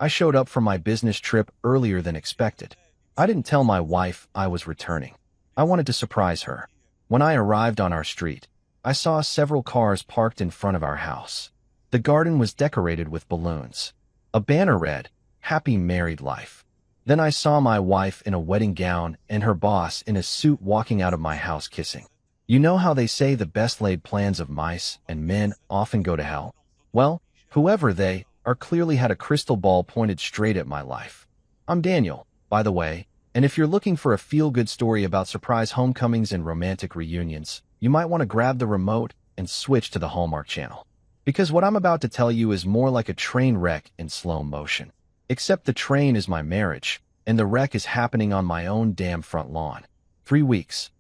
I showed up for my business trip earlier than expected. I didn't tell my wife I was returning. I wanted to surprise her. When I arrived on our street, I saw several cars parked in front of our house. The garden was decorated with balloons. A banner read, "Happy Married Life." Then I saw my wife in a wedding gown and her boss in a suit walking out of my house kissing. You know how they say the best laid plans of mice and men often go to hell? Well, whoever they are clearly had a crystal ball pointed straight at my life. I'm Daniel, by the way, and if you're looking for a feel-good story about surprise homecomings and romantic reunions, you might want to grab the remote and switch to the Hallmark Channel. Because what I'm about to tell you is more like a train wreck in slow motion. Except the train is my marriage, and the wreck is happening on my own damn front lawn. 3 weeks.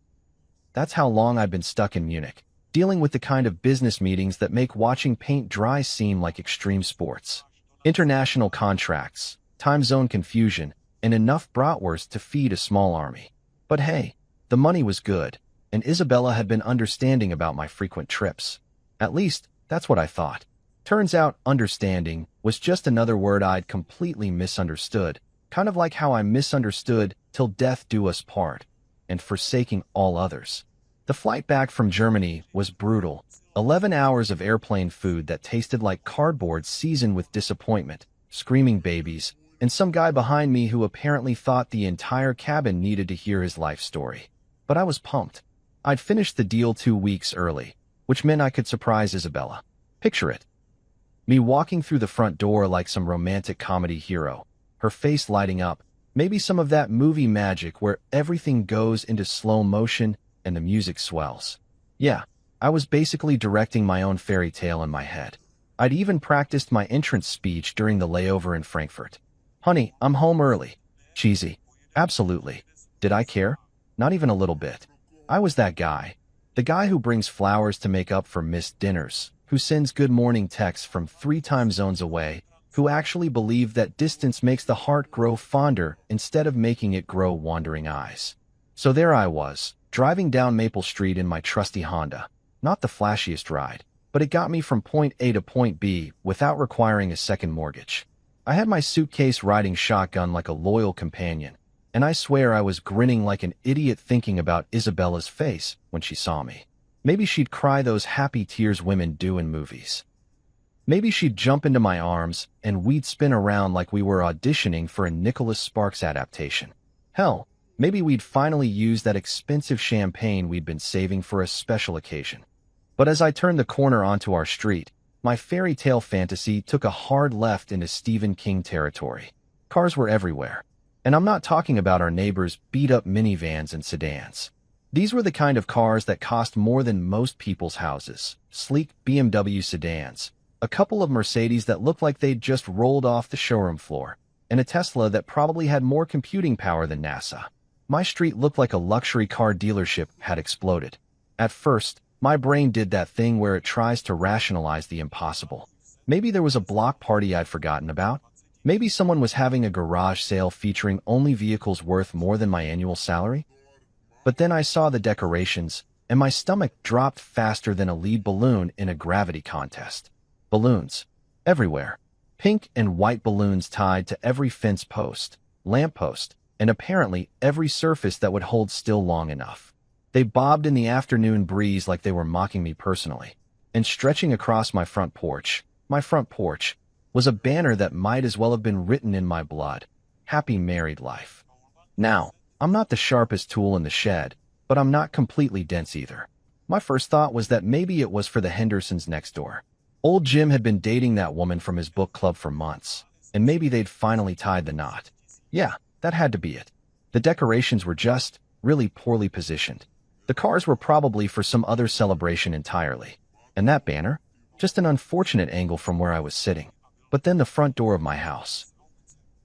That's how long I've been stuck in Munich, dealing with the kind of business meetings that make watching paint dry seem like extreme sports. International contracts, time zone confusion, and enough bratwurst to feed a small army. But hey, the money was good, and Isabella had been understanding about my frequent trips. At least, that's what I thought. Turns out understanding was just another word I'd completely misunderstood, kind of like how I misunderstood "till death do us part" and forsaking all others. The flight back from Germany was brutal. 11 hours of airplane food that tasted like cardboard seasoned with disappointment, screaming babies, and some guy behind me who apparently thought the entire cabin needed to hear his life story. But I was pumped. I'd finished the deal 2 weeks early, which meant I could surprise Isabella. Picture it. Me walking through the front door like some romantic comedy hero, her face lighting up, maybe some of that movie magic where everything goes into slow motion and the music swells. Yeah, I was basically directing my own fairy tale in my head. I'd even practiced my entrance speech during the layover in Frankfurt. "Honey, I'm home early." Cheesy. Absolutely. Did I care? Not even a little bit. I was that guy. The guy who brings flowers to make up for missed dinners, who sends good morning texts from 3 time zones away, who actually believed that distance makes the heart grow fonder instead of making it grow wandering eyes. So there I was, driving down Maple Street in my trusty Honda. Not the flashiest ride, but it got me from point A to point B without requiring a second mortgage. I had my suitcase riding shotgun like a loyal companion, and I swear I was grinning like an idiot thinking about Isabella's face when she saw me. Maybe she'd cry those happy tears women do in movies. Maybe she'd jump into my arms and we'd spin around like we were auditioning for a Nicholas Sparks adaptation. Hell, maybe we'd finally use that expensive champagne we'd been saving for a special occasion. But as I turned the corner onto our street, my fairy tale fantasy took a hard left into Stephen King territory. Cars were everywhere. And I'm not talking about our neighbors' beat-up minivans and sedans. These were the kind of cars that cost more than most people's houses. Sleek BMW sedans, a couple of Mercedes that looked like they'd just rolled off the showroom floor, and a Tesla that probably had more computing power than NASA. My street looked like a luxury car dealership had exploded. At first, my brain did that thing where it tries to rationalize the impossible. Maybe there was a block party I'd forgotten about. Maybe someone was having a garage sale featuring only vehicles worth more than my annual salary. But then I saw the decorations, and my stomach dropped faster than a lead balloon in a gravity contest. Balloons. Everywhere. Pink and white balloons tied to every fence post, lamp post, and apparently every surface that would hold still long enough. They bobbed in the afternoon breeze like they were mocking me personally. And stretching across my front porch, was a banner that might as well have been written in my blood. Happy Married Life. Now, I'm not the sharpest tool in the shed, but I'm not completely dense either. My first thought was that maybe it was for the Hendersons next door. Old Jim had been dating that woman from his book club for months, and maybe they'd finally tied the knot. Yeah, that had to be it. The decorations were just really poorly positioned. The cars were probably for some other celebration entirely. And that banner? Just an unfortunate angle from where I was sitting. But then the front door of my house.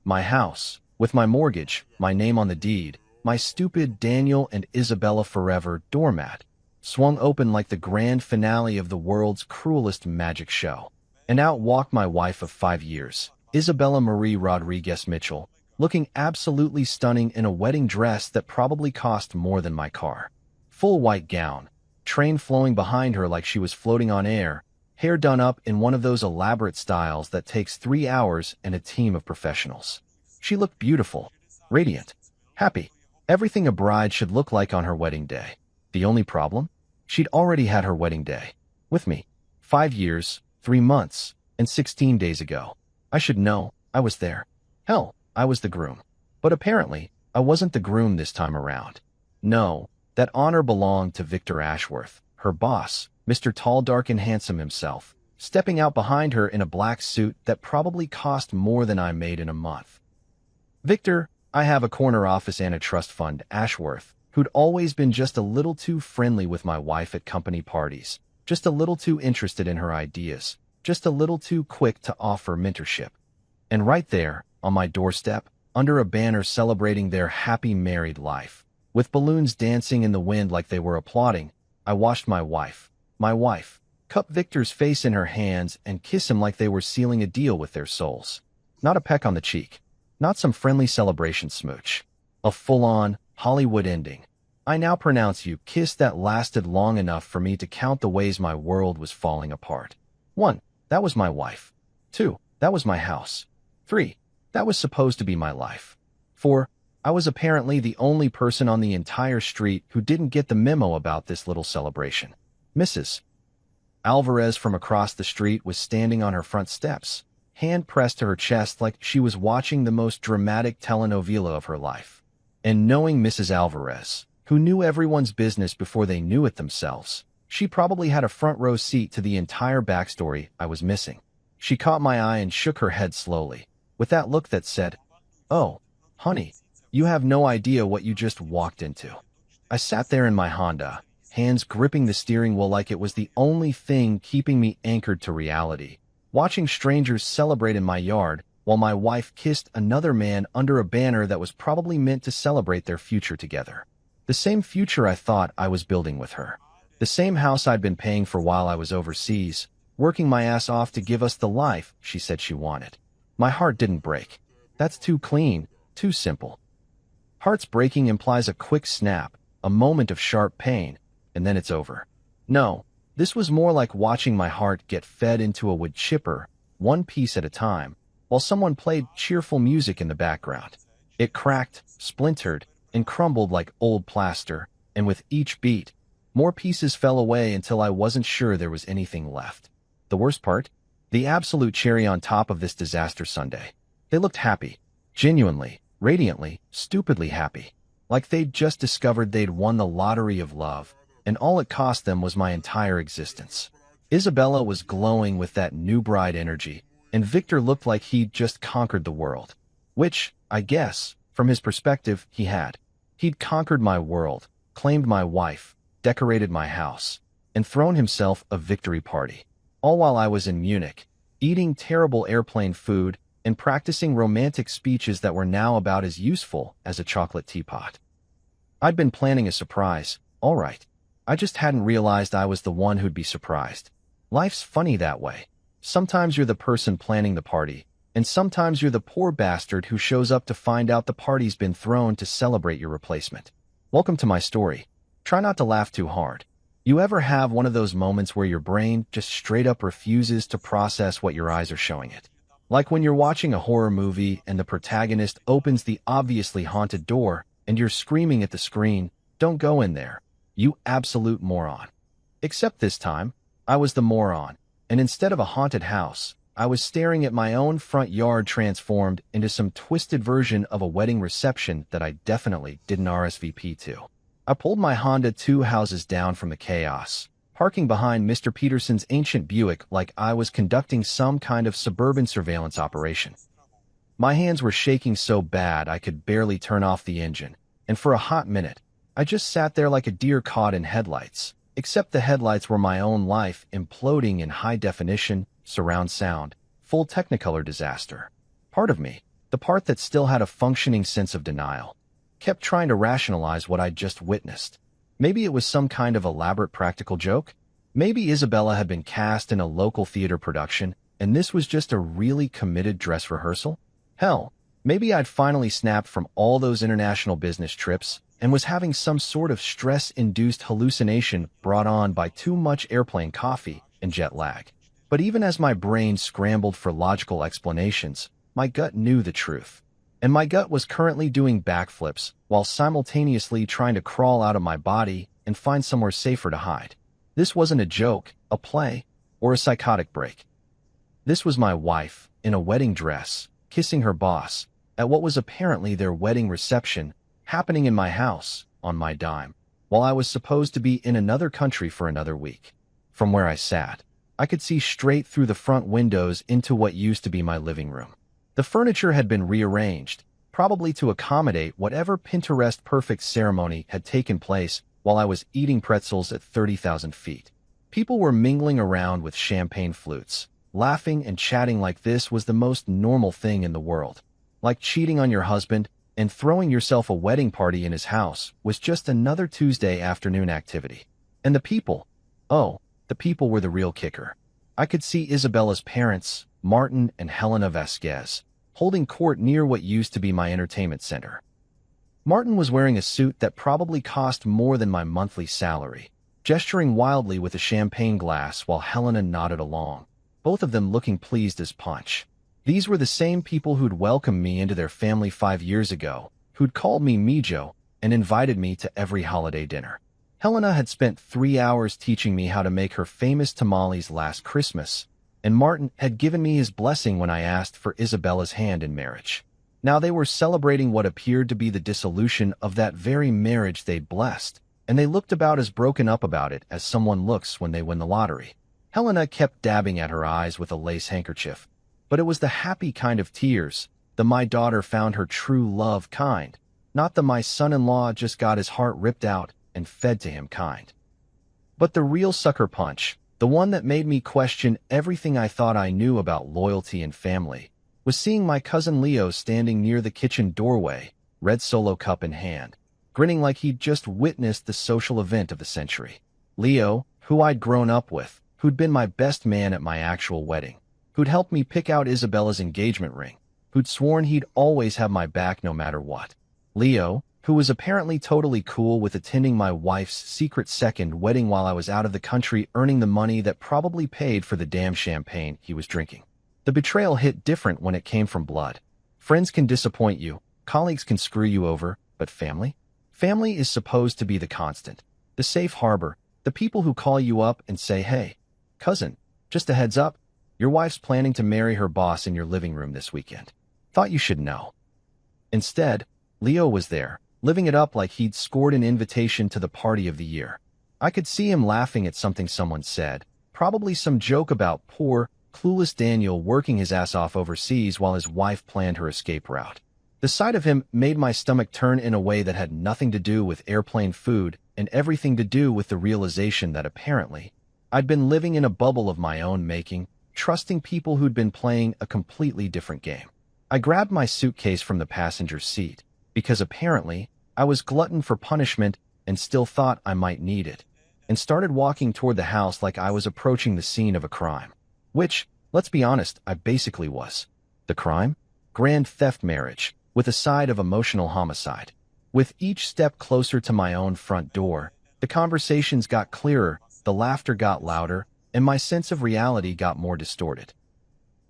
My house, with my mortgage, my name on the deed, my stupid Daniel and Isabella Forever doormat, swung open like the grand finale of the world's cruelest magic show. And out walked my wife of 5 years, Isabella Marie Rodriguez Mitchell, looking absolutely stunning in a wedding dress that probably cost more than my car. Full white gown, train flowing behind her like she was floating on air, hair done up in one of those elaborate styles that takes 3 hours and a team of professionals. She looked beautiful, radiant, happy, everything a bride should look like on her wedding day. The only problem? She'd already had her wedding day. With me. 5 years, 3 months, and 16 days ago. I should know. I was there. Hell, I was the groom. But apparently, I wasn't the groom this time around. No, that honor belonged to Victor Ashworth, her boss, Mr. Tall, Dark, and Handsome himself, stepping out behind her in a black suit that probably cost more than I made in a month. Victor, I have a corner office and a trust fund, Ashworth, who'd always been just a little too friendly with my wife at company parties, just a little too interested in her ideas, just a little too quick to offer mentorship. And right there, on my doorstep, under a banner celebrating their happy married life, with balloons dancing in the wind like they were applauding, I watched my wife, cup Victor's face in her hands and kiss him like they were sealing a deal with their souls. Not a peck on the cheek, not some friendly celebration smooch. A full-on Hollywood ending. I now pronounce you kiss that lasted long enough for me to count the ways my world was falling apart. 1. That was my wife. 2. That was my house. 3. That was supposed to be my life. 4. I was apparently the only person on the entire street who didn't get the memo about this little celebration. Mrs. Alvarez from across the street was standing on her front steps, hand pressed to her chest like she was watching the most dramatic telenovela of her life. And knowing Mrs. Alvarez, who knew everyone's business before they knew it themselves, she probably had a front row seat to the entire backstory I was missing. She caught my eye and shook her head slowly, with that look that said, "Oh, honey, you have no idea what you just walked into." I sat there in my Honda, hands gripping the steering wheel like it was the only thing keeping me anchored to reality, watching strangers celebrate in my yard while my wife kissed another man under a banner that was probably meant to celebrate their future together. The same future I thought I was building with her. The same house I'd been paying for while I was overseas, working my ass off to give us the life she said she wanted. My heart didn't break. That's too clean, too simple. Hearts breaking implies a quick snap, a moment of sharp pain, and then it's over. No, this was more like watching my heart get fed into a wood chipper, one piece at a time, while someone played cheerful music in the background. It cracked, splintered, and crumbled like old plaster, and with each beat, more pieces fell away until I wasn't sure there was anything left. The worst part? The absolute cherry on top of this disaster Sunday. They looked happy, genuinely, radiantly, stupidly happy, like they'd just discovered they'd won the lottery of love, and all it cost them was my entire existence. Isabella was glowing with that new bride energy, and Victor looked like he'd just conquered the world. Which, I guess, from his perspective, he had. He'd conquered my world, claimed my wife, decorated my house, and thrown himself a victory party. All while I was in Munich, eating terrible airplane food and practicing romantic speeches that were now about as useful as a chocolate teapot. I'd been planning a surprise, all right. I just hadn't realized I was the one who'd be surprised. Life's funny that way. Sometimes you're the person planning the party, and sometimes you're the poor bastard who shows up to find out the party's been thrown to celebrate your replacement. Welcome to my story. Try not to laugh too hard. You ever have one of those moments where your brain just straight up refuses to process what your eyes are showing it? Like when you're watching a horror movie and the protagonist opens the obviously haunted door and you're screaming at the screen, "Don't go in there, you absolute moron." Except this time, I was the moron, and instead of a haunted house, I was staring at my own front yard transformed into some twisted version of a wedding reception that I definitely didn't RSVP to. I pulled my Honda 2 houses down from the chaos, parking behind Mr. Peterson's ancient Buick like I was conducting some kind of suburban surveillance operation. My hands were shaking so bad I could barely turn off the engine, and for a hot minute, I just sat there like a deer caught in headlights, except the headlights were my own life imploding in high-definition, surround sound, full Technicolor disaster. Part of me, the part that still had a functioning sense of denial, kept trying to rationalize what I'd just witnessed. Maybe it was some kind of elaborate practical joke. Maybe Isabella had been cast in a local theater production, and this was just a really committed dress rehearsal. Hell, maybe I'd finally snapped from all those international business trips and was having some sort of stress-induced hallucination brought on by too much airplane coffee and jet lag. But even as my brain scrambled for logical explanations, my gut knew the truth. And my gut was currently doing backflips while simultaneously trying to crawl out of my body and find somewhere safer to hide. This wasn't a joke, a play, or a psychotic break. This was my wife, in a wedding dress, kissing her boss, at what was apparently their wedding reception, happening in my house, on my dime, while I was supposed to be in another country for another week. From where I sat, I could see straight through the front windows into what used to be my living room. The furniture had been rearranged, probably to accommodate whatever Pinterest-perfect ceremony had taken place while I was eating pretzels at 30,000 feet. People were mingling around with champagne flutes, laughing and chatting like this was the most normal thing in the world. Like cheating on your husband and throwing yourself a wedding party in his house was just another Tuesday afternoon activity. And the people, the people were the real kicker. I could see Isabella's parents, Martin and Helena Vasquez, holding court near what used to be my entertainment center. Martin was wearing a suit that probably cost more than my monthly salary, gesturing wildly with a champagne glass while Helena nodded along, both of them looking pleased as punch. These were the same people who'd welcomed me into their family 5 years ago, who'd called me Mijo and invited me to every holiday dinner. Helena had spent 3 hours teaching me how to make her famous tamales last Christmas, and Martin had given me his blessing when I asked for Isabella's hand in marriage. Now they were celebrating what appeared to be the dissolution of that very marriage they'd blessed, and they looked about as broken up about it as someone looks when they win the lottery. Helena kept dabbing at her eyes with a lace handkerchief, but it was the happy kind of tears, the my daughter found her true love kind, not the my son-in-law just got his heart ripped out and fed to him kind. But the real sucker punch, the one that made me question everything I thought I knew about loyalty and family, was seeing my cousin Leo standing near the kitchen doorway, red Solo cup in hand, grinning like he'd just witnessed the social event of the century. Leo, who I'd grown up with, who'd been my best man at my actual wedding, who'd helped me pick out Isabella's engagement ring, who'd sworn he'd always have my back no matter what. Leo, who was apparently totally cool with attending my wife's secret second wedding while I was out of the country earning the money that probably paid for the damn champagne he was drinking. The betrayal hit different when it came from blood. Friends can disappoint you, colleagues can screw you over, but family? Family is supposed to be the constant, the safe harbor, the people who call you up and say, hey, cousin, just a heads up, your wife's planning to marry her boss in your living room this weekend. Thought you should know. Instead, Leo was there, living it up like he'd scored an invitation to the party of the year. I could see him laughing at something someone said, probably some joke about poor, clueless Daniel working his ass off overseas while his wife planned her escape route. The sight of him made my stomach turn in a way that had nothing to do with airplane food and everything to do with the realization that apparently I'd been living in a bubble of my own making, trusting people who'd been playing a completely different game. I grabbed my suitcase from the passenger seat, because apparently I was glutton for punishment and still thought I might need it, and started walking toward the house like I was approaching the scene of a crime. Which, let's be honest, I basically was. The crime? Grand theft marriage, with a side of emotional homicide. With each step closer to my own front door, the conversations got clearer, the laughter got louder, and my sense of reality got more distorted.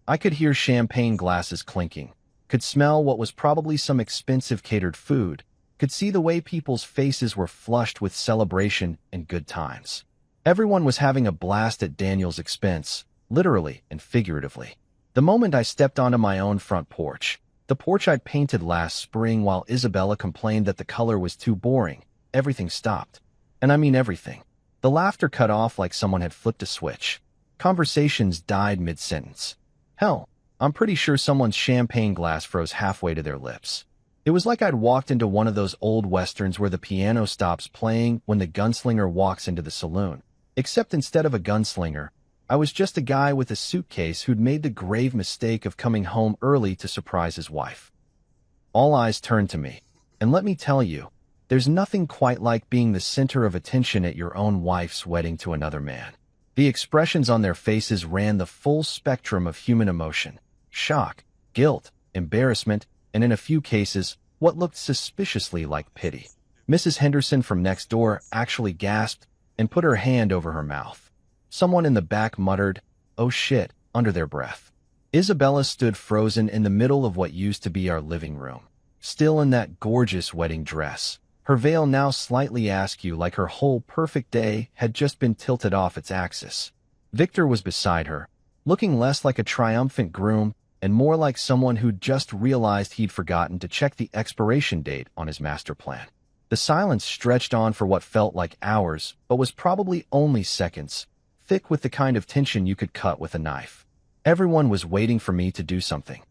I could hear champagne glasses clinking, could smell what was probably some expensive catered food, could see the way people's faces were flushed with celebration and good times. Everyone was having a blast at Daniel's expense, literally and figuratively. The moment I stepped onto my own front porch, the porch I'd painted last spring while Isabella complained that the color was too boring, everything stopped. And I mean everything. The laughter cut off like someone had flipped a switch. Conversations died mid-sentence. Hell, I'm pretty sure someone's champagne glass froze halfway to their lips. It was like I'd walked into one of those old westerns where the piano stops playing when the gunslinger walks into the saloon. Except instead of a gunslinger, I was just a guy with a suitcase who'd made the grave mistake of coming home early to surprise his wife. All eyes turned to me, and let me tell you, there's nothing quite like being the center of attention at your own wife's wedding to another man. The expressions on their faces ran the full spectrum of human emotion: shock, guilt, embarrassment, and in a few cases, what looked suspiciously like pity. Mrs. Henderson from next door actually gasped and put her hand over her mouth. Someone in the back muttered, "Oh shit," under their breath. Isabella stood frozen in the middle of what used to be our living room, still in that gorgeous wedding dress, her veil now slightly askew like her whole perfect day had just been tilted off its axis. Victor was beside her, looking less like a triumphant groom and more like someone who'd just realized he'd forgotten to check the expiration date on his master plan. The silence stretched on for what felt like hours, but was probably only seconds, thick with the kind of tension you could cut with a knife. Everyone was waiting for me to do something.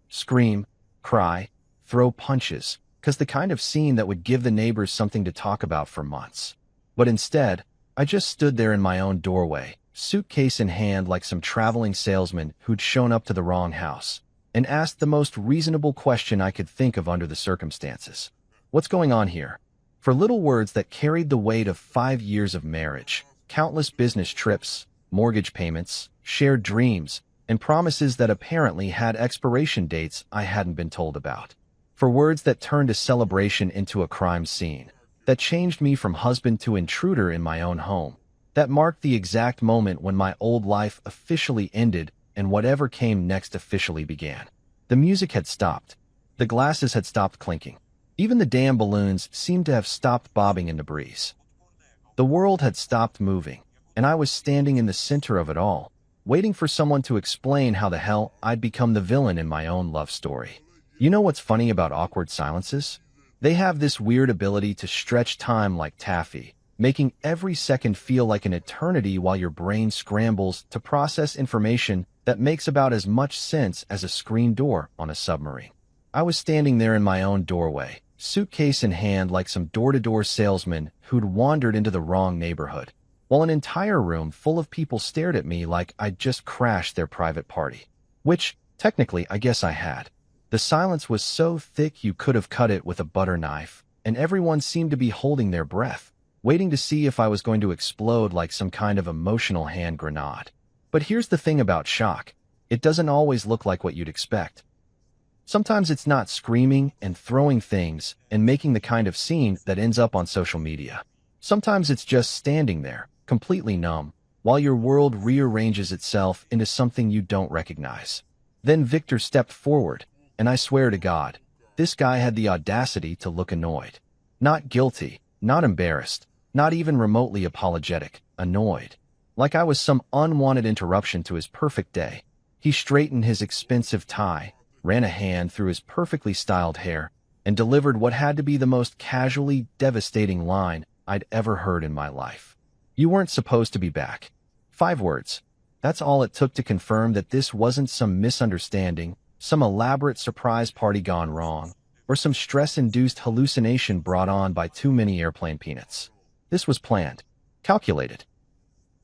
Scream, cry, throw punches, 'cause the kind of scene that would give the neighbors something to talk about for months. But instead, I just stood there in my own doorway, suitcase in hand like some traveling salesman who'd shown up to the wrong house, and asked the most reasonable question I could think of under the circumstances. What's going on here? For little words that carried the weight of 5 years of marriage, countless business trips, mortgage payments, shared dreams, and promises that apparently had expiration dates I hadn't been told about. For words that turned a celebration into a crime scene, that changed me from husband to intruder in my own home, that marked the exact moment when my old life officially ended and whatever came next officially began. The music had stopped. The glasses had stopped clinking. Even the damn balloons seemed to have stopped bobbing in the breeze. The world had stopped moving, and I was standing in the center of it all, waiting for someone to explain how the hell I'd become the villain in my own love story. You know what's funny about awkward silences? They have this weird ability to stretch time like taffy, making every second feel like an eternity while your brain scrambles to process information that makes about as much sense as a screen door on a submarine. I was standing there in my own doorway, suitcase in hand like some door-to-door salesman who'd wandered into the wrong neighborhood, while an entire room full of people stared at me like I'd just crashed their private party. Which, technically, I guess I had. The silence was so thick you could have cut it with a butter knife, and everyone seemed to be holding their breath, waiting to see if I was going to explode like some kind of emotional hand grenade. But here's the thing about shock. It doesn't always look like what you'd expect. Sometimes it's not screaming and throwing things and making the kind of scene that ends up on social media. Sometimes it's just standing there, completely numb, while your world rearranges itself into something you don't recognize. Then Victor stepped forward, and I swear to God, this guy had the audacity to look annoyed. Not guilty, not embarrassed, not even remotely apologetic, annoyed. Like I was some unwanted interruption to his perfect day. He straightened his expensive tie, ran a hand through his perfectly styled hair, and delivered what had to be the most casually devastating line I'd ever heard in my life. "You weren't supposed to be back." 5 words. That's all it took to confirm that this wasn't some misunderstanding, some elaborate surprise party gone wrong, or some stress-induced hallucination brought on by too many airplane peanuts. This was planned, calculated.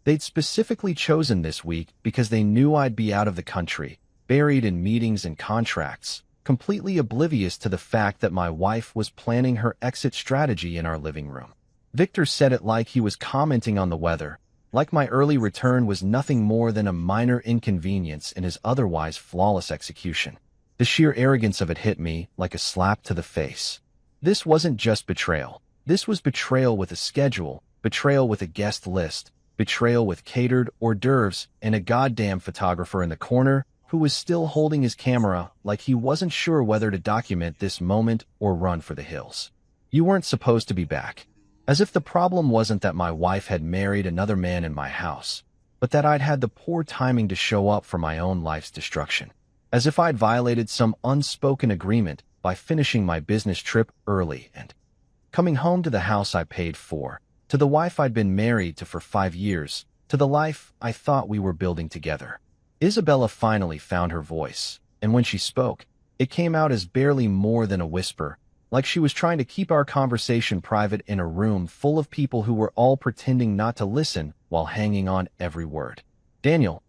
They'd specifically chosen this week because they knew I'd be out of the country, buried in meetings and contracts, completely oblivious to the fact that my wife was planning her exit strategy in our living room. Victor said it like he was commenting on the weather, like my early return was nothing more than a minor inconvenience in his otherwise flawless execution. The sheer arrogance of it hit me like a slap to the face. This wasn't just betrayal. This was betrayal with a schedule, betrayal with a guest list, betrayal with catered hors d'oeuvres, and a goddamn photographer in the corner who was still holding his camera like he wasn't sure whether to document this moment or run for the hills. "You weren't supposed to be back." As if the problem wasn't that my wife had married another man in my house, but that I'd had the poor timing to show up for my own life's destruction. As if I'd violated some unspoken agreement by finishing my business trip early and coming home to the house I paid for, to the wife I'd been married to for 5 years, to the life I thought we were building together. Isabella finally found her voice, and when she spoke, it came out as barely more than a whisper, like she was trying to keep our conversation private in a room full of people who were all pretending not to listen while hanging on every word. "Daniel,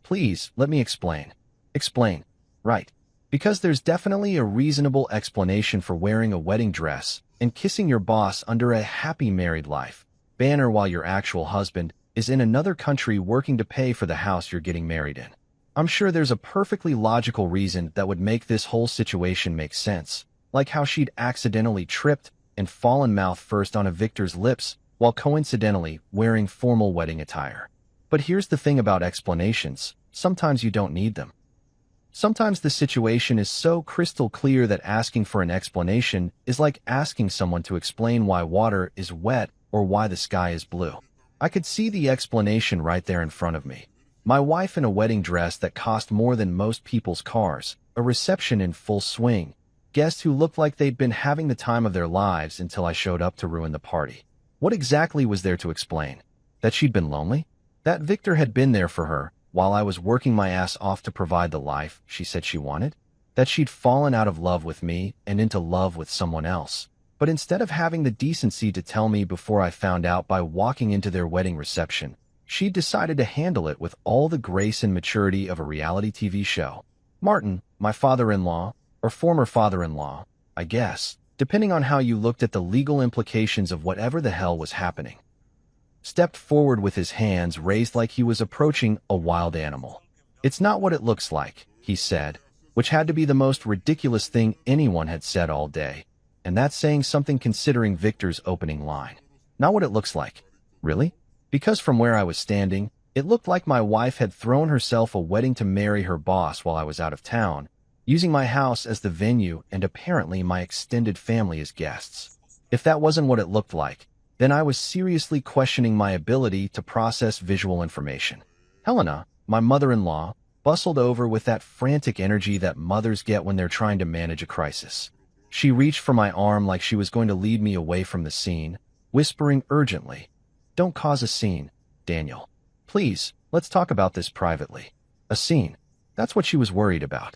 please, let me explain." "Explain." "Right. Because there's definitely a reasonable explanation for wearing a wedding dress and kissing your boss under a happy married life banner while your actual husband is in another country working to pay for the house you're getting married in. I'm sure there's a perfectly logical reason that would make this whole situation make sense, like how she'd accidentally tripped and fallen mouth first on a Victor's lips while coincidentally wearing formal wedding attire. But here's the thing about explanations. Sometimes you don't need them. Sometimes the situation is so crystal clear that asking for an explanation is like asking someone to explain why water is wet or why the sky is blue. I could see the explanation right there in front of me. My wife in a wedding dress that cost more than most people's cars, a reception in full swing, guests who looked like they'd been having the time of their lives until I showed up to ruin the party. What exactly was there to explain? That she'd been lonely? That Victor had been there for her while I was working my ass off to provide the life she said she wanted? That she'd fallen out of love with me and into love with someone else? But instead of having the decency to tell me before I found out by walking into their wedding reception, she decided to handle it with all the grace and maturity of a reality TV show. Martin, my father-in-law, or former father-in-law, I guess, depending on how you looked at the legal implications of whatever the hell was happening, stepped forward with his hands raised like he was approaching a wild animal. "It's not what it looks like," he said, which had to be the most ridiculous thing anyone had said all day. And that's saying something considering Victor's opening line. Not what it looks like. Really? Because from where I was standing, it looked like my wife had thrown herself a wedding to marry her boss while I was out of town, using my house as the venue and apparently my extended family as guests. If that wasn't what it looked like, then I was seriously questioning my ability to process visual information. Helena, my mother-in-law, bustled over with that frantic energy that mothers get when they're trying to manage a crisis. She reached for my arm like she was going to lead me away from the scene, whispering urgently, "Don't cause a scene, Daniel. Please, let's talk about this privately." A scene. That's what she was worried about.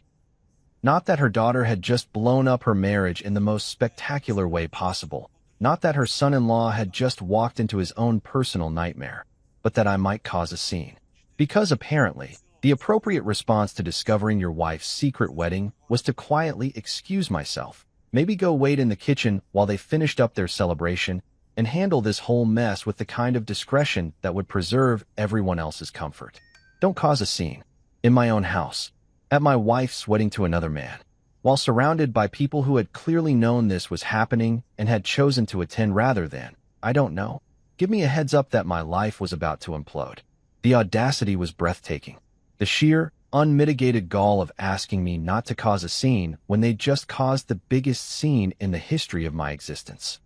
Not that her daughter had just blown up her marriage in the most spectacular way possible. Not that her son-in-law had just walked into his own personal nightmare, but that I might cause a scene. Because apparently, the appropriate response to discovering your wife's secret wedding was to quietly excuse myself, maybe go wait in the kitchen while they finished up their celebration, and handle this whole mess with the kind of discretion that would preserve everyone else's comfort. Don't cause a scene. In my own house. At my wife's wedding to another man. While surrounded by people who had clearly known this was happening and had chosen to attend rather than, I don't know, give me a heads up that my life was about to implode. The audacity was breathtaking. The sheer, unmitigated gall of asking me not to cause a scene when they'd just caused the biggest scene in the history of my existence.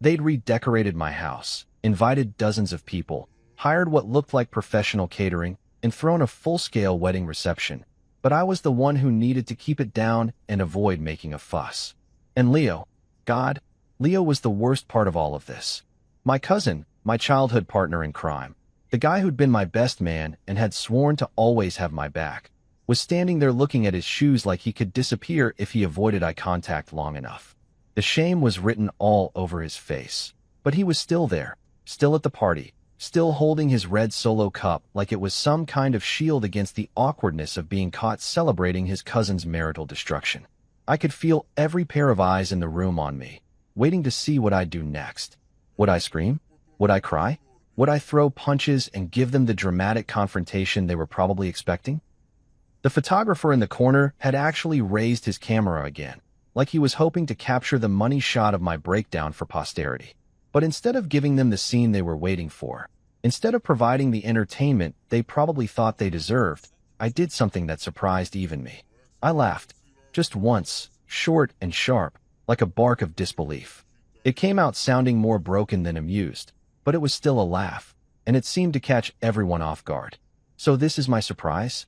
They'd redecorated my house, invited dozens of people, hired what looked like professional catering, and thrown a full-scale wedding reception. But I was the one who needed to keep it down and avoid making a fuss. And Leo, God, Leo was the worst part of all of this. My cousin, my childhood partner in crime, the guy who'd been my best man and had sworn to always have my back, was standing there looking at his shoes like he could disappear if he avoided eye contact long enough. The shame was written all over his face. But he was still there, still at the party, still holding his red Solo cup like it was some kind of shield against the awkwardness of being caught celebrating his cousin's marital destruction. I could feel every pair of eyes in the room on me, waiting to see what I'd do next. Would I scream? Would I cry? Would I throw punches and give them the dramatic confrontation they were probably expecting? The photographer in the corner had actually raised his camera again, like he was hoping to capture the money shot of my breakdown for posterity. But instead of giving them the scene they were waiting for, instead of providing the entertainment they probably thought they deserved, I did something that surprised even me. I laughed. Just once, short and sharp, like a bark of disbelief. It came out sounding more broken than amused, but it was still a laugh, and it seemed to catch everyone off guard. "So this is my surprise?"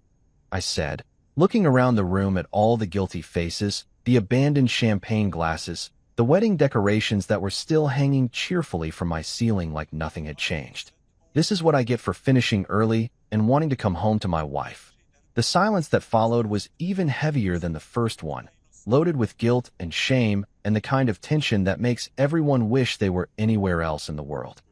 I said, looking around the room at all the guilty faces, the abandoned champagne glasses, the wedding decorations that were still hanging cheerfully from my ceiling like nothing had changed. This is what I get for finishing early and wanting to come home to my wife. The silence that followed was even heavier than the first one, loaded with guilt and shame and the kind of tension that makes everyone wish they were anywhere else in the world.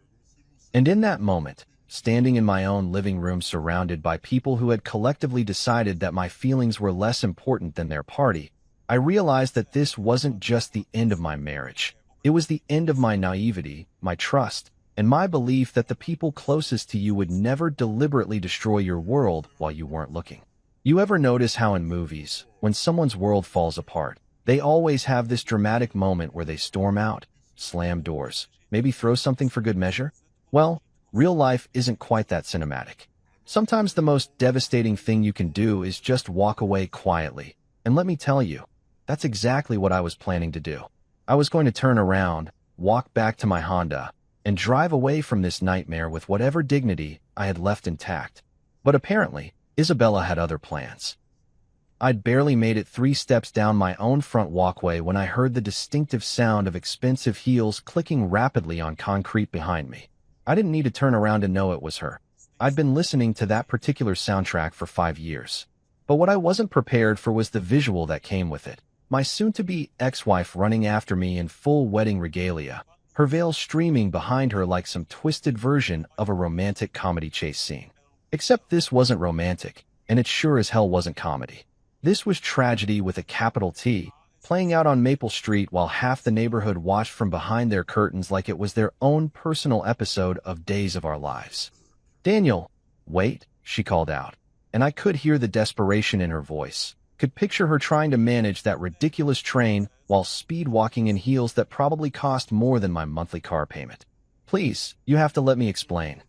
And in that moment, standing in my own living room surrounded by people who had collectively decided that my feelings were less important than their party, I realized that this wasn't just the end of my marriage. It was the end of my naivety, my trust, and my belief that the people closest to you would never deliberately destroy your world while you weren't looking. You ever notice how in movies, when someone's world falls apart, they always have this dramatic moment where they storm out, slam doors, maybe throw something for good measure? Well, real life isn't quite that cinematic. Sometimes the most devastating thing you can do is just walk away quietly. And let me tell you, that's exactly what I was planning to do. I was going to turn around, walk back to my Honda, and drive away from this nightmare with whatever dignity I had left intact. But apparently, Isabella had other plans. I'd barely made it 3 steps down my own front walkway when I heard the distinctive sound of expensive heels clicking rapidly on concrete behind me. I didn't need to turn around to know it was her. I'd been listening to that particular soundtrack for 5 years. But what I wasn't prepared for was the visual that came with it. My soon-to-be ex-wife running after me in full wedding regalia, her veil streaming behind her like some twisted version of a romantic comedy chase scene. Except this wasn't romantic, and it sure as hell wasn't comedy. This was tragedy with a capital T, playing out on Maple Street while half the neighborhood watched from behind their curtains like it was their own personal episode of Days of Our Lives. "Daniel, wait," she called out, and I could hear the desperation in her voice, could picture her trying to manage that ridiculous train while speed walking in heels that probably cost more than my monthly car payment. "Please, you have to let me explain."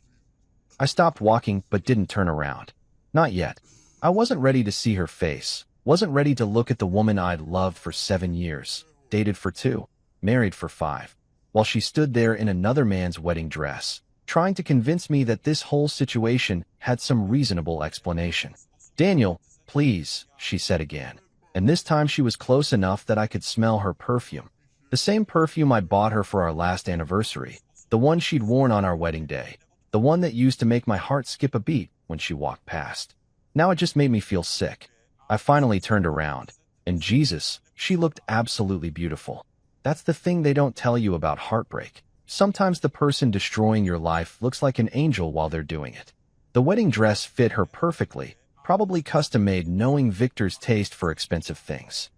I stopped walking but didn't turn around. Not yet. I wasn't ready to see her face, wasn't ready to look at the woman I'd loved for 7 years, dated for 2, married for 5, while she stood there in another man's wedding dress, trying to convince me that this whole situation had some reasonable explanation. "Daniel, please," she said again, and this time she was close enough that I could smell her perfume. The same perfume I bought her for our last anniversary, the one she'd worn on our wedding day, the one that used to make my heart skip a beat when she walked past. Now it just made me feel sick. I finally turned around, and Jesus, she looked absolutely beautiful. That's the thing they don't tell you about heartbreak. Sometimes the person destroying your life looks like an angel while they're doing it. The wedding dress fit her perfectly, probably custom-made knowing Victor's taste for expensive things.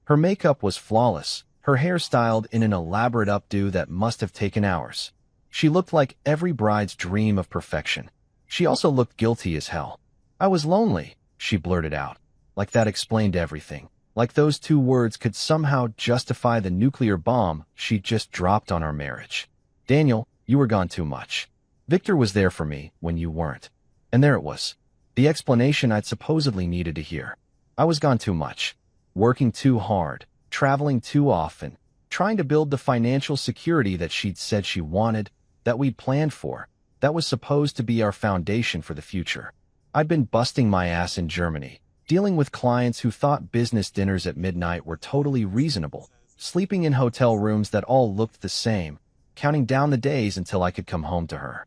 Her makeup was flawless, her hair styled in an elaborate updo that must have taken hours. She looked like every bride's dream of perfection. She also looked guilty as hell. "I was lonely," she blurted out. Like that explained everything. Like those 2 words could somehow justify the nuclear bomb she'd just dropped on our marriage. "Daniel, you were gone too much. Victor was there for me when you weren't." And there it was. The explanation I'd supposedly needed to hear. I was gone too much. Working too hard. Traveling too often. Trying to build the financial security that she'd said she wanted, that we'd planned for, that was supposed to be our foundation for the future. I'd been busting my ass in Germany, dealing with clients who thought business dinners at midnight were totally reasonable, sleeping in hotel rooms that all looked the same, counting down the days until I could come home to her.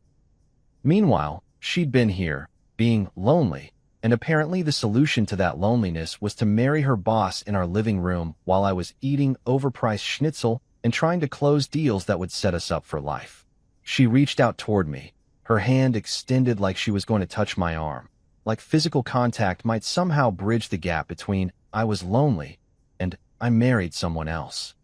Meanwhile, she'd been here, being lonely, and apparently the solution to that loneliness was to marry her boss in our living room while I was eating overpriced schnitzel and trying to close deals that would set us up for life. She reached out toward me, her hand extended like she was going to touch my arm. Like physical contact might somehow bridge the gap between I was lonely and I married someone else.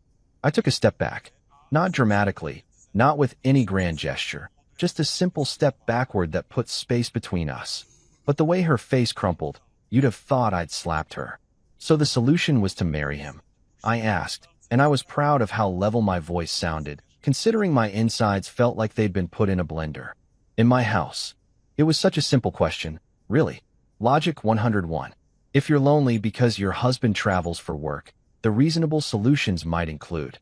I took a step back, not dramatically, not with any grand gesture, just a simple step backward that put space between us. But the way her face crumpled, you'd have thought I'd slapped her. So the solution was to marry him. I asked, and I was proud of how level my voice sounded, considering my insides felt like they'd been put in a blender. In my house. It was such a simple question. Really. Logic 101. If you're lonely because your husband travels for work, the reasonable solutions might include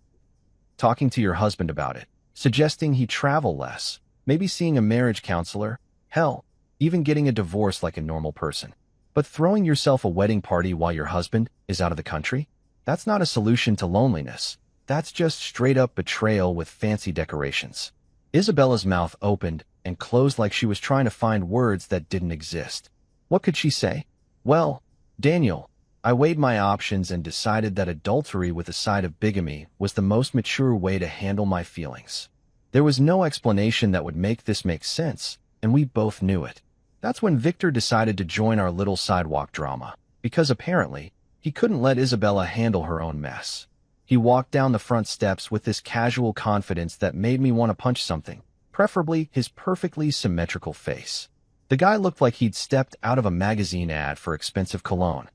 talking to your husband about it, suggesting he travel less, maybe seeing a marriage counselor, hell, even getting a divorce like a normal person. But throwing yourself a wedding party while your husband is out of the country? That's not a solution to loneliness. That's just straight-up betrayal with fancy decorations. Isabella's mouth opened and closed like she was trying to find words that didn't exist. What could she say? "Well, Daniel," I weighed my options and decided that adultery with a side of bigamy was the most mature way to handle my feelings. There was no explanation that would make this make sense, and we both knew it. That's when Victor decided to join our little sidewalk drama, because apparently, he couldn't let Isabella handle her own mess. He walked down the front steps with this casual confidence that made me want to punch something, preferably his perfectly symmetrical face. The guy looked like he'd stepped out of a magazine ad for expensive cologne.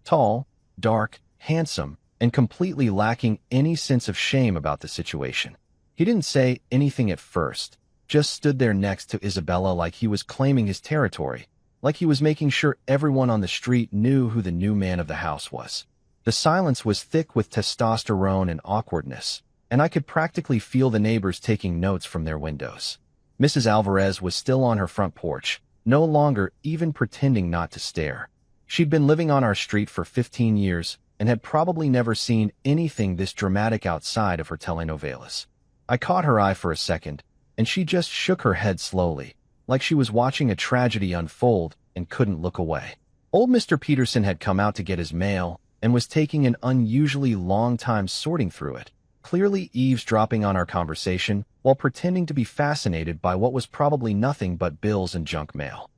Tall, dark, handsome, and completely lacking any sense of shame about the situation. He didn't say anything at first, just stood there next to Isabella like he was claiming his territory, like he was making sure everyone on the street knew who the new man of the house was. The silence was thick with testosterone and awkwardness, and I could practically feel the neighbors taking notes from their windows. Mrs. Alvarez was still on her front porch, no longer even pretending not to stare. She'd been living on our street for 15 years and had probably never seen anything this dramatic outside of her telenovelas. I caught her eye for a second, and she just shook her head slowly, like she was watching a tragedy unfold and couldn't look away. Old Mr. Peterson had come out to get his mail and was taking an unusually long time sorting through it, clearly eavesdropping on our conversation while pretending to be fascinated by what was probably nothing but bills and junk mail.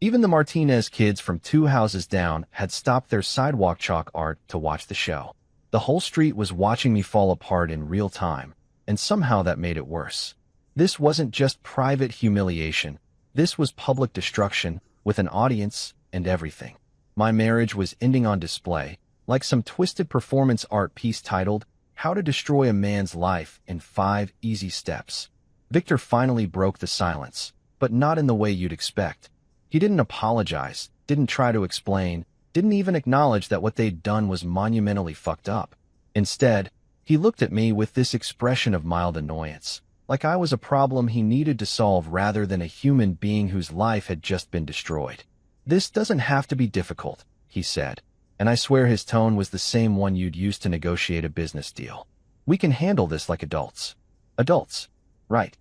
Even the Martinez kids from 2 houses down had stopped their sidewalk chalk art to watch the show. The whole street was watching me fall apart in real time, and somehow that made it worse. This wasn't just private humiliation. This was public destruction, with an audience and everything. My marriage was ending on display, like some twisted performance art piece titled, "How to Destroy a Man's Life in 5 Easy Steps." Victor finally broke the silence, but not in the way you'd expect. He didn't apologize, didn't try to explain, didn't even acknowledge that what they'd done was monumentally fucked up. Instead, he looked at me with this expression of mild annoyance, like I was a problem he needed to solve rather than a human being whose life had just been destroyed. "This doesn't have to be difficult," he said, and I swear his tone was the same one you'd use to negotiate a business deal. "We can handle this like adults." Adults, right?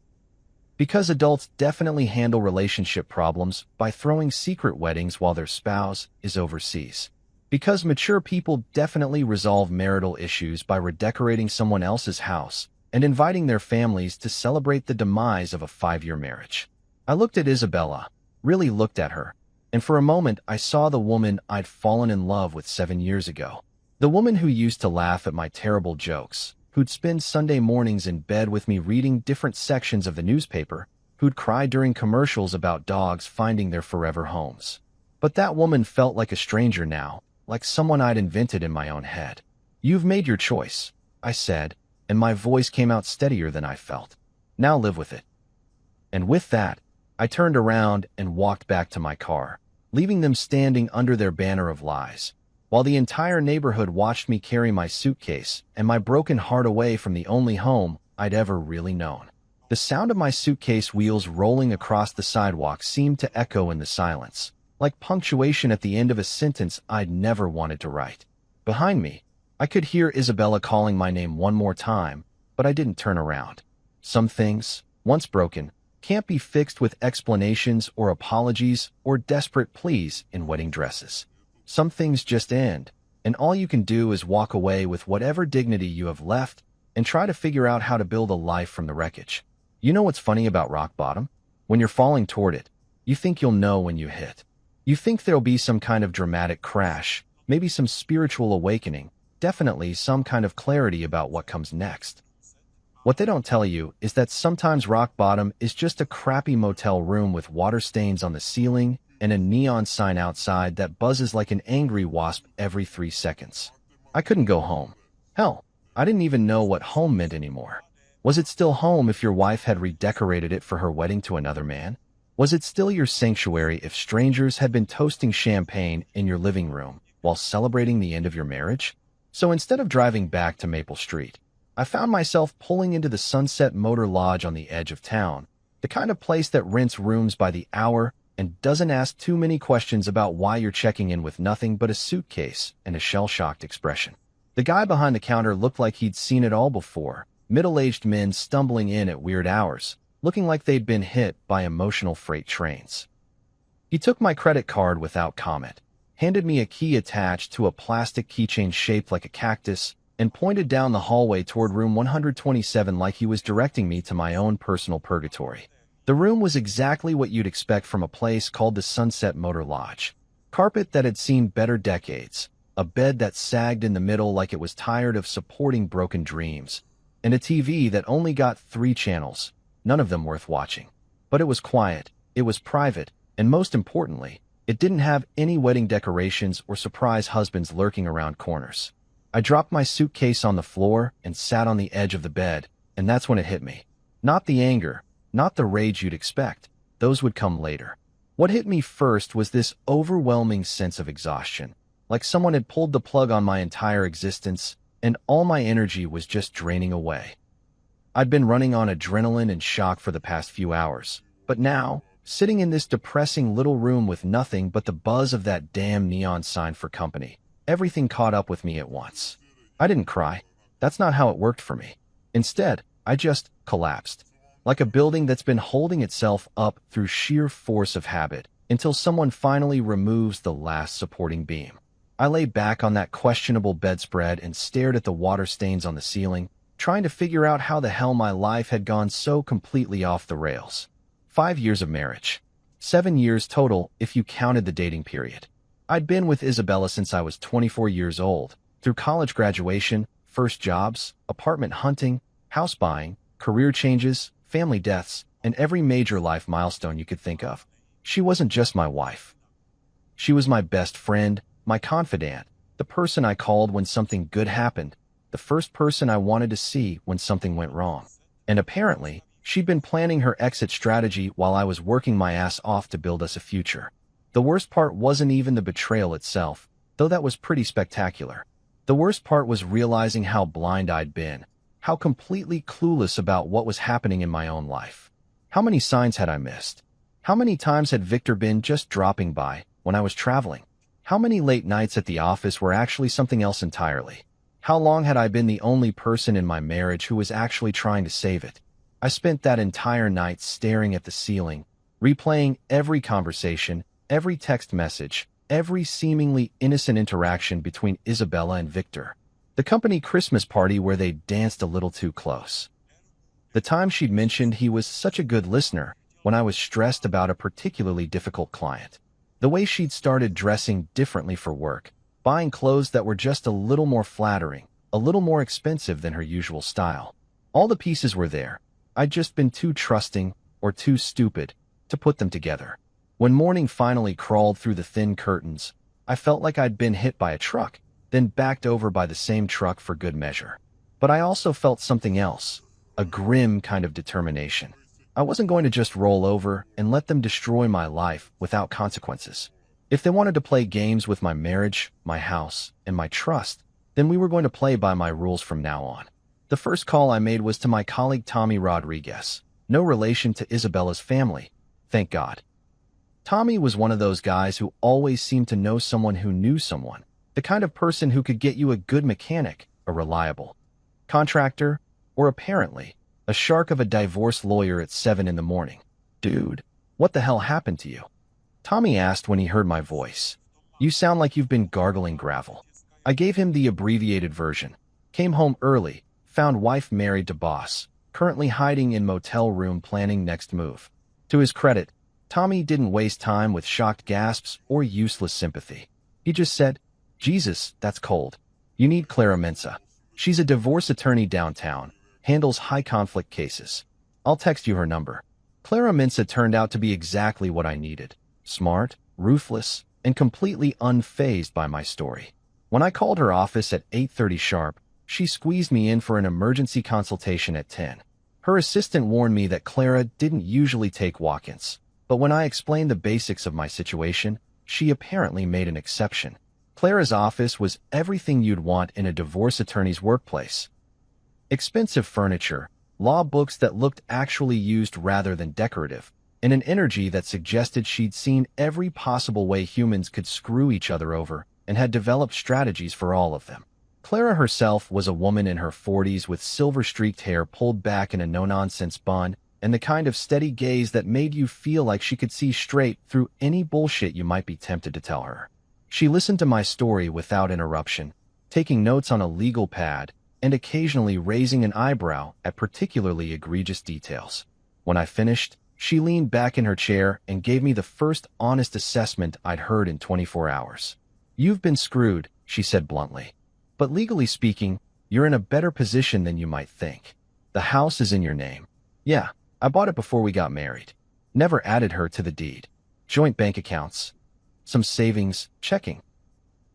Because adults definitely handle relationship problems by throwing secret weddings while their spouse is overseas. Because mature people definitely resolve marital issues by redecorating someone else's house and inviting their families to celebrate the demise of a 5-year marriage. I looked at Isabella, really looked at her, and for a moment I saw the woman I'd fallen in love with 7 years ago. The woman who used to laugh at my terrible jokes, who'd spend Sunday mornings in bed with me reading different sections of the newspaper, who'd cry during commercials about dogs finding their forever homes. But that woman felt like a stranger now, like someone I'd invented in my own head. "You've made your choice," I said, and my voice came out steadier than I felt. "Now live with it." And with that, I turned around and walked back to my car, leaving them standing under their banner of lies, while the entire neighborhood watched me carry my suitcase and my broken heart away from the only home I'd ever really known. The sound of my suitcase wheels rolling across the sidewalk seemed to echo in the silence, like punctuation at the end of a sentence I'd never wanted to write. Behind me, I could hear Isabella calling my name one more time, but I didn't turn around. Some things, once broken, can't be fixed with explanations or apologies or desperate pleas in wedding dresses. Some things just end, and all you can do is walk away with whatever dignity you have left and try to figure out how to build a life from the wreckage. You know what's funny about rock bottom? When you're falling toward it, you think you'll know when you hit. You think there'll be some kind of dramatic crash, maybe some spiritual awakening, definitely some kind of clarity about what comes next. What they don't tell you is that sometimes rock bottom is just a crappy motel room with water stains on the ceiling and a neon sign outside that buzzes like an angry wasp every 3 seconds. I couldn't go home. Hell, I didn't even know what home meant anymore. Was it still home if your wife had redecorated it for her wedding to another man? Was it still your sanctuary if strangers had been toasting champagne in your living room while celebrating the end of your marriage? So instead of driving back to Maple Street, I found myself pulling into the Sunset Motor Lodge on the edge of town, the kind of place that rents rooms by the hour and doesn't ask too many questions about why you're checking in with nothing but a suitcase and a shell-shocked expression. The guy behind the counter looked like he'd seen it all before, middle-aged men stumbling in at weird hours, looking like they'd been hit by emotional freight trains. He took my credit card without comment, handed me a key attached to a plastic keychain shaped like a cactus, and pointed down the hallway toward room 127 like he was directing me to my own personal purgatory. The room was exactly what you'd expect from a place called the Sunset Motor Lodge. Carpet that had seen better decades, a bed that sagged in the middle like it was tired of supporting broken dreams, and a TV that only got 3 channels, none of them worth watching. But it was quiet, it was private, and most importantly, it didn't have any wedding decorations or surprise husbands lurking around corners. I dropped my suitcase on the floor and sat on the edge of the bed, and that's when it hit me. Not the anger, Not the rage you'd expect. Those would come later. What hit me first was this overwhelming sense of exhaustion, like someone had pulled the plug on my entire existence, and all my energy was just draining away. I'd been running on adrenaline and shock for the past few hours, but now, sitting in this depressing little room with nothing but the buzz of that damn neon sign for company, everything caught up with me at once. I didn't cry. That's not how it worked for me. Instead, I just collapsed, like a building that's been holding itself up through sheer force of habit until someone finally removes the last supporting beam. I lay back on that questionable bedspread and stared at the water stains on the ceiling, trying to figure out how the hell my life had gone so completely off the rails. 5 years of marriage. 7 years total if you counted the dating period. I'd been with Isabella since I was 24 years old, through college graduation, first jobs, apartment hunting, house buying, career changes, family deaths, and every major life milestone you could think of. She wasn't just my wife. She was my best friend, my confidant, the person I called when something good happened, the first person I wanted to see when something went wrong. And apparently, she'd been planning her exit strategy while I was working my ass off to build us a future. The worst part wasn't even the betrayal itself, though that was pretty spectacular. The worst part was realizing how blind I'd been, how completely clueless about what was happening in my own life. How many signs had I missed? How many times had Victor been just dropping by when I was traveling? How many late nights at the office were actually something else entirely? How long had I been the only person in my marriage who was actually trying to save it? I spent that entire night staring at the ceiling, replaying every conversation, every text message, every seemingly innocent interaction between Isabella and Victor. The company Christmas party where they danced a little too close. The time she'd mentioned he was such a good listener when I was stressed about a particularly difficult client. The way she'd started dressing differently for work, buying clothes that were just a little more flattering, a little more expensive than her usual style. All the pieces were there. I'd just been too trusting, or too stupid, to put them together. When morning finally crawled through the thin curtains, I felt like I'd been hit by a truck, then backed over by the same truck for good measure. But I also felt something else, a grim kind of determination. I wasn't going to just roll over and let them destroy my life without consequences. If they wanted to play games with my marriage, my house, and my trust, then we were going to play by my rules from now on. The first call I made was to my colleague Tommy Rodriguez, no relation to Isabella's family, thank God. Tommy was one of those guys who always seemed to know someone who knew someone, the kind of person who could get you a good mechanic, a reliable contractor, or apparently, a shark of a divorce lawyer at 7 in the morning. Dude, what the hell happened to you? Tommy asked when he heard my voice. You sound like you've been gargling gravel. I gave him the abbreviated version. Came home early, found wife married to boss, currently hiding in motel room planning next move. To his credit, Tommy didn't waste time with shocked gasps or useless sympathy. He just said, Jesus, that's cold. You need Clara Mensa. She's a divorce attorney downtown, handles high-conflict cases. I'll text you her number. Clara Mensa turned out to be exactly what I needed. Smart, ruthless, and completely unfazed by my story. When I called her office at 8:30 sharp, she squeezed me in for an emergency consultation at 10. Her assistant warned me that Clara didn't usually take walk-ins, but when I explained the basics of my situation, she apparently made an exception. Clara's office was everything you'd want in a divorce attorney's workplace. Expensive furniture, law books that looked actually used rather than decorative, and an energy that suggested she'd seen every possible way humans could screw each other over and had developed strategies for all of them. Clara herself was a woman in her 40s with silver-streaked hair pulled back in a no-nonsense bun and the kind of steady gaze that made you feel like she could see straight through any bullshit you might be tempted to tell her. She listened to my story without interruption, taking notes on a legal pad and occasionally raising an eyebrow at particularly egregious details. When I finished, she leaned back in her chair and gave me the first honest assessment I'd heard in 24 hours. You've been screwed, she said bluntly. But legally speaking, you're in a better position than you might think. The house is in your name. Yeah, I bought it before we got married. Never added her to the deed. Joint bank accounts. Some savings, checking.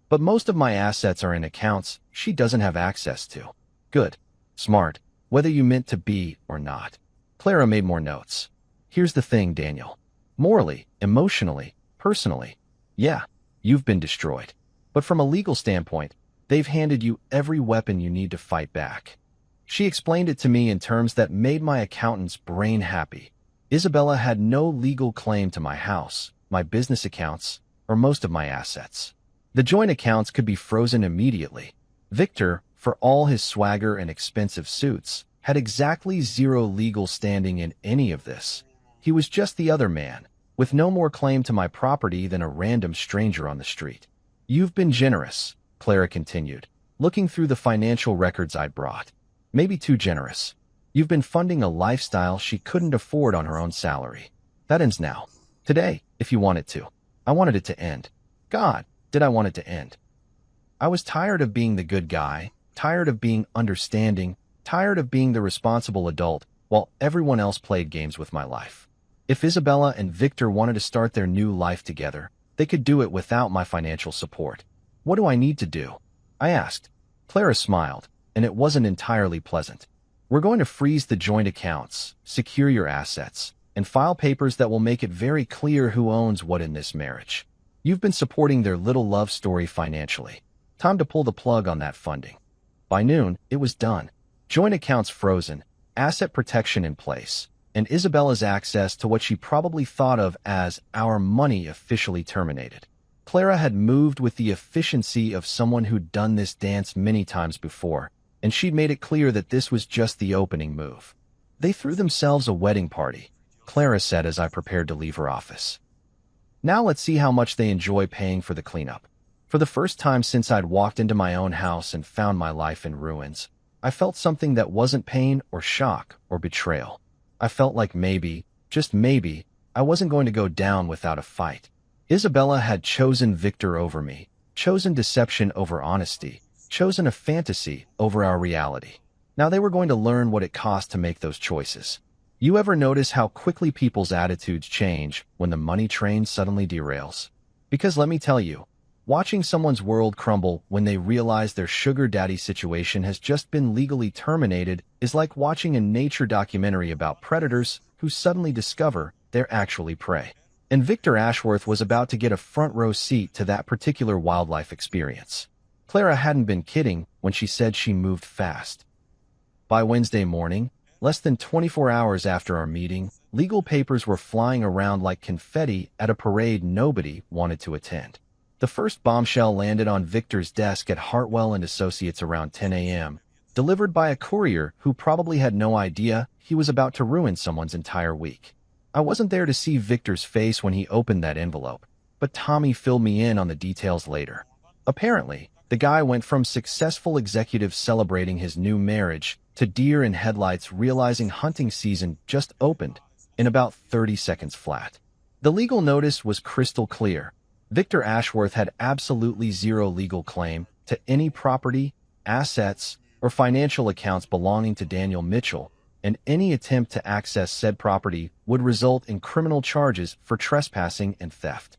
But most of my assets are in accounts she doesn't have access to. Good. Smart. Whether you meant to be or not. Clara made more notes. Here's the thing, Daniel. Morally, emotionally, personally, yeah, you've been destroyed. But from a legal standpoint, they've handed you every weapon you need to fight back. She explained it to me in terms that made my accountant's brain happy. Isabella had no legal claim to my house, my business accounts, or most of my assets. The joint accounts could be frozen immediately. Victor, for all his swagger and expensive suits, had exactly zero legal standing in any of this. He was just the other man, with no more claim to my property than a random stranger on the street. You've been generous, Clara continued, looking through the financial records I'd brought. Maybe too generous. You've been funding a lifestyle she couldn't afford on her own salary. That ends now. Today, if you want it to. I wanted it to end. God, did I want it to end. I was tired of being the good guy, tired of being understanding, tired of being the responsible adult while everyone else played games with my life. If Isabella and Victor wanted to start their new life together, they could do it without my financial support. What do I need to do? I asked. Clara smiled, and it wasn't entirely pleasant. We're going to freeze the joint accounts, secure your assets, and file papers that will make it very clear who owns what in this marriage. You've been supporting their little love story financially. Time to pull the plug on that funding. By noon, it was done. Joint accounts frozen, asset protection in place, and Isabella's access to what she probably thought of as our money officially terminated. Clara had moved with the efficiency of someone who'd done this dance many times before, and she'd made it clear that this was just the opening move. They threw themselves a wedding party, Clara said as I prepared to leave her office. Now let's see how much they enjoy paying for the cleanup. For the first time since I'd walked into my own house and found my life in ruins, I felt something that wasn't pain or shock or betrayal. I felt like maybe, just maybe, I wasn't going to go down without a fight. Isabella had chosen Victor over me, chosen deception over honesty, chosen a fantasy over our reality. Now they were going to learn what it cost to make those choices. You ever notice how quickly people's attitudes change when the money train suddenly derails? Because let me tell you, watching someone's world crumble when they realize their sugar daddy situation has just been legally terminated is like watching a nature documentary about predators who suddenly discover they're actually prey. And Victor Ashworth was about to get a front row seat to that particular wildlife experience. Clara hadn't been kidding when she said she moved fast. By Wednesday morning, less than 24 hours after our meeting, legal papers were flying around like confetti at a parade nobody wanted to attend. The first bombshell landed on Victor's desk at Hartwell and Associates around 10 a.m., delivered by a courier who probably had no idea he was about to ruin someone's entire week. I wasn't there to see Victor's face when he opened that envelope, but Tommy filled me in on the details later. Apparently, the guy went from successful executive celebrating his new marriage to deer in headlights realizing hunting season just opened in about 30 seconds flat. The legal notice was crystal clear. Victor Ashworth had absolutely zero legal claim to any property, assets, or financial accounts belonging to Daniel Mitchell, and any attempt to access said property would result in criminal charges for trespassing and theft.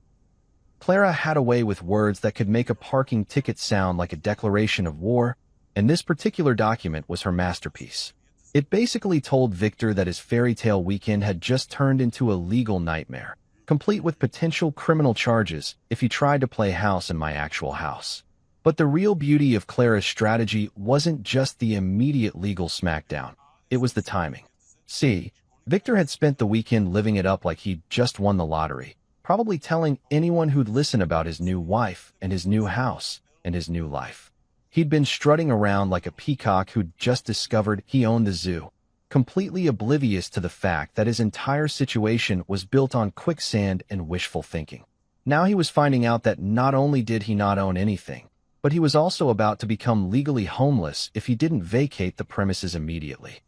Clara had a way with words that could make a parking ticket sound like a declaration of war, and this particular document was her masterpiece. It basically told Victor that his fairy tale weekend had just turned into a legal nightmare, complete with potential criminal charges if he tried to play house in my actual house. But the real beauty of Clara's strategy wasn't just the immediate legal smackdown. It was the timing. See, Victor had spent the weekend living it up like he'd just won the lottery, probably telling anyone who'd listen about his new wife and his new house and his new life. He'd been strutting around like a peacock who'd just discovered he owned the zoo, completely oblivious to the fact that his entire situation was built on quicksand and wishful thinking. Now he was finding out that not only did he not own anything, but he was also about to become legally homeless if he didn't vacate the premises immediately.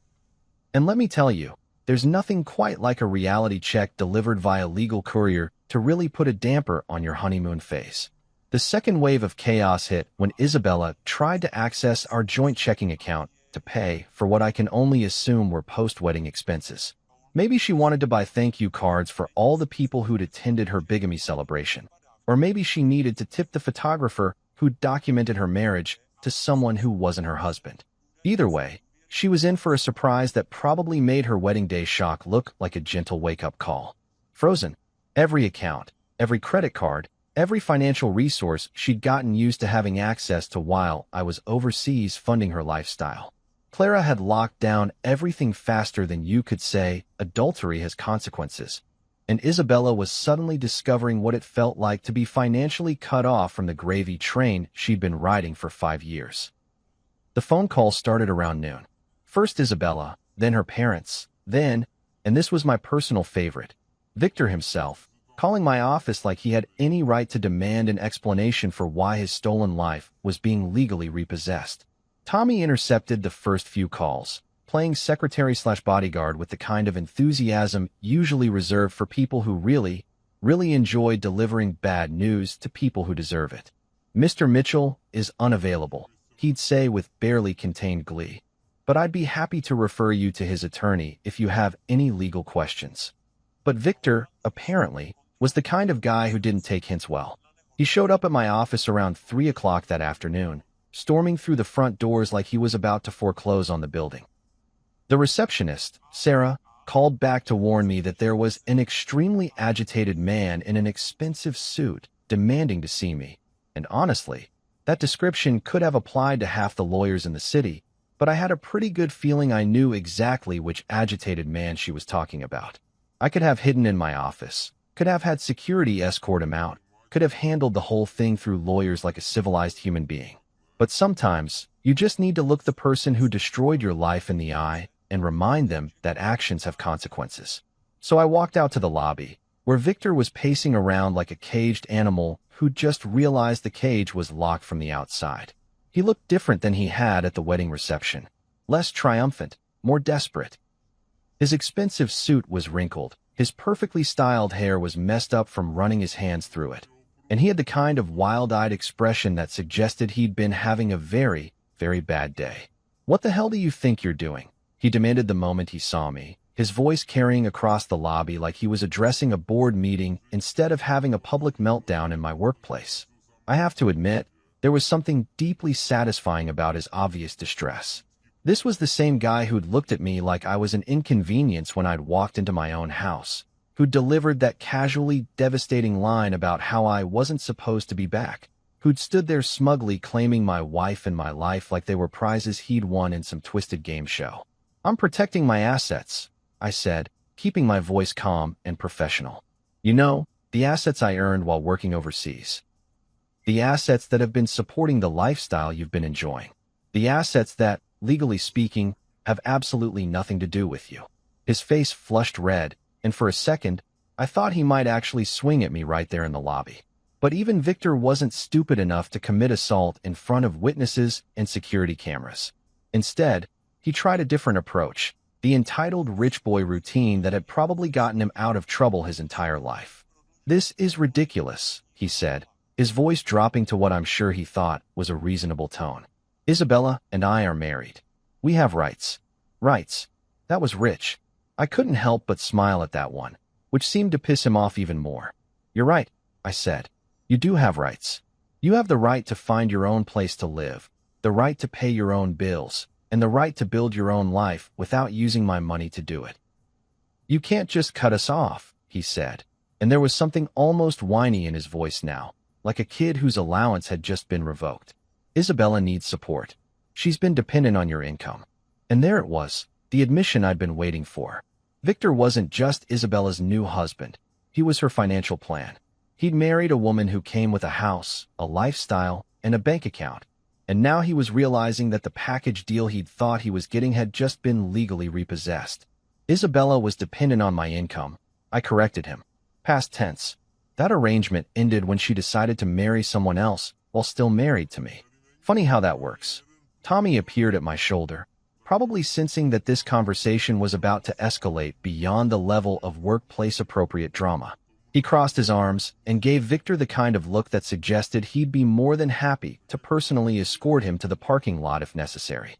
And let me tell you, there's nothing quite like a reality check delivered via legal courier to really put a damper on your honeymoon phase. The second wave of chaos hit when Isabella tried to access our joint checking account to pay for what I can only assume were post-wedding expenses. Maybe she wanted to buy thank you cards for all the people who'd attended her bigamy celebration. Or maybe she needed to tip the photographer who documented her marriage to someone who wasn't her husband. Either way, She was in for a surprise that probably made her wedding day shock look like a gentle wake-up call. Frozen. Every account, every credit card, every financial resource she'd gotten used to having access to while I was overseas funding her lifestyle. Clara had locked down everything faster than you could say adultery has consequences, and Isabella was suddenly discovering what it felt like to be financially cut off from the gravy train she'd been riding for 5 years. The phone call started around noon. First Isabella, then her parents, then, and this was my personal favorite, Victor himself, calling my office like he had any right to demand an explanation for why his stolen life was being legally repossessed. Tommy intercepted the first few calls, playing secretary/bodyguard with the kind of enthusiasm usually reserved for people who really enjoy delivering bad news to people who deserve it. "Mr. Mitchell is unavailable," he'd say with barely contained glee. "But I'd be happy to refer you to his attorney if you have any legal questions." But Victor, apparently, was the kind of guy who didn't take hints well. He showed up at my office around 3 o'clock that afternoon, storming through the front doors like he was about to foreclose on the building. The receptionist, Sarah, called back to warn me that there was an extremely agitated man in an expensive suit demanding to see me. And honestly, that description could have applied to half the lawyers in the city, but I had a pretty good feeling I knew exactly which agitated man she was talking about. I could have hidden in my office, could have had security escort him out, could have handled the whole thing through lawyers like a civilized human being. But sometimes, you just need to look the person who destroyed your life in the eye and remind them that actions have consequences. So I walked out to the lobby, where Victor was pacing around like a caged animal who just realized the cage was locked from the outside. He looked different than he had at the wedding reception, less triumphant, more desperate. His expensive suit was wrinkled, his perfectly styled hair was messed up from running his hands through it, and he had the kind of wild-eyed expression that suggested he'd been having a very, very bad day. "What the hell do you think you're doing?" he demanded the moment he saw me, his voice carrying across the lobby like he was addressing a board meeting instead of having a public meltdown in my workplace. I have to admit, there was something deeply satisfying about his obvious distress. This was the same guy who'd looked at me like I was an inconvenience when I'd walked into my own house, who'd delivered that casually devastating line about how I wasn't supposed to be back, who'd stood there smugly claiming my wife and my life like they were prizes he'd won in some twisted game show. "I'm protecting my assets," I said, keeping my voice calm and professional. "You know, the assets I earned while working overseas. The assets that have been supporting the lifestyle you've been enjoying. The assets that, legally speaking, have absolutely nothing to do with you." His face flushed red, and for a second, I thought he might actually swing at me right there in the lobby. But even Victor wasn't stupid enough to commit assault in front of witnesses and security cameras. Instead, he tried a different approach, the entitled rich boy routine that had probably gotten him out of trouble his entire life. "This is ridiculous," he said, his voice dropping to what I'm sure he thought was a reasonable tone. "Isabella and I are married. We have rights." Rights. That was rich. I couldn't help but smile at that one, which seemed to piss him off even more. "You're right," I said. "You do have rights. You have the right to find your own place to live, the right to pay your own bills, and the right to build your own life without using my money to do it. You can't just cut us off," he said, and there was something almost whiny in his voice now, like a kid whose allowance had just been revoked. "Isabella needs support. She's been dependent on your income." And there it was, the admission I'd been waiting for. Victor wasn't just Isabella's new husband. He was her financial plan. He'd married a woman who came with a house, a lifestyle, and a bank account. And now he was realizing that the package deal he'd thought he was getting had just been legally repossessed. "Isabella was dependent on my income," I corrected him. Past tense. That arrangement ended when she decided to marry someone else while still married to me. Funny how that works. Tommy appeared at my shoulder, probably sensing that this conversation was about to escalate beyond the level of workplace-appropriate drama. He crossed his arms and gave Victor the kind of look that suggested he'd be more than happy to personally escort him to the parking lot if necessary.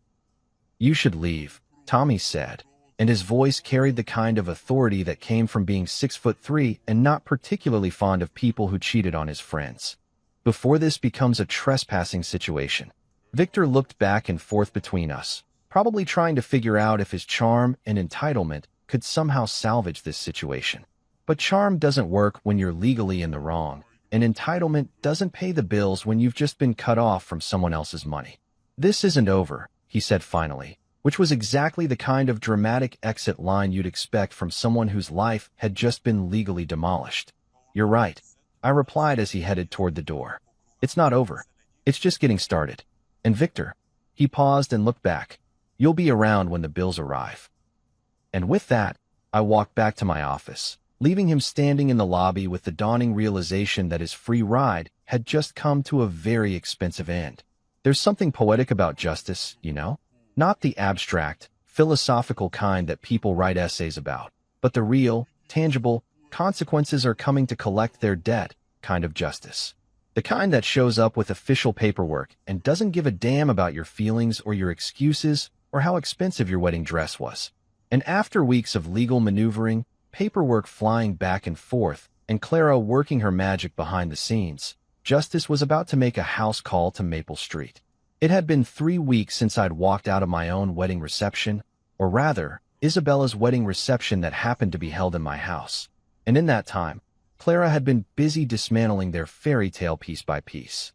"You should leave," Tommy said, and his voice carried the kind of authority that came from being 6'3" and not particularly fond of people who cheated on his friends. "Before this becomes a trespassing situation." Victor looked back and forth between us, probably trying to figure out if his charm and entitlement could somehow salvage this situation. But charm doesn't work when you're legally in the wrong, and entitlement doesn't pay the bills when you've just been cut off from someone else's money. "This isn't over," he said finally, which was exactly the kind of dramatic exit line you'd expect from someone whose life had just been legally demolished. "You're right," I replied as he headed toward the door. "It's not over. It's just getting started. And Victor," he paused and looked back, "you'll be around when the bills arrive." And with that, I walked back to my office, leaving him standing in the lobby with the dawning realization that his free ride had just come to a very expensive end. There's something poetic about justice, you know? Not the abstract, philosophical kind that people write essays about, but the real, tangible, consequences are coming to collect their debt kind of justice. The kind that shows up with official paperwork and doesn't give a damn about your feelings or your excuses or how expensive your wedding dress was. And after weeks of legal maneuvering, paperwork flying back and forth, and Clara working her magic behind the scenes, justice was about to make a house call to Maple Street. It had been 3 weeks since I'd walked out of my own wedding reception, or rather, Isabella's wedding reception that happened to be held in my house. And in that time, Clara had been busy dismantling their fairy tale piece by piece.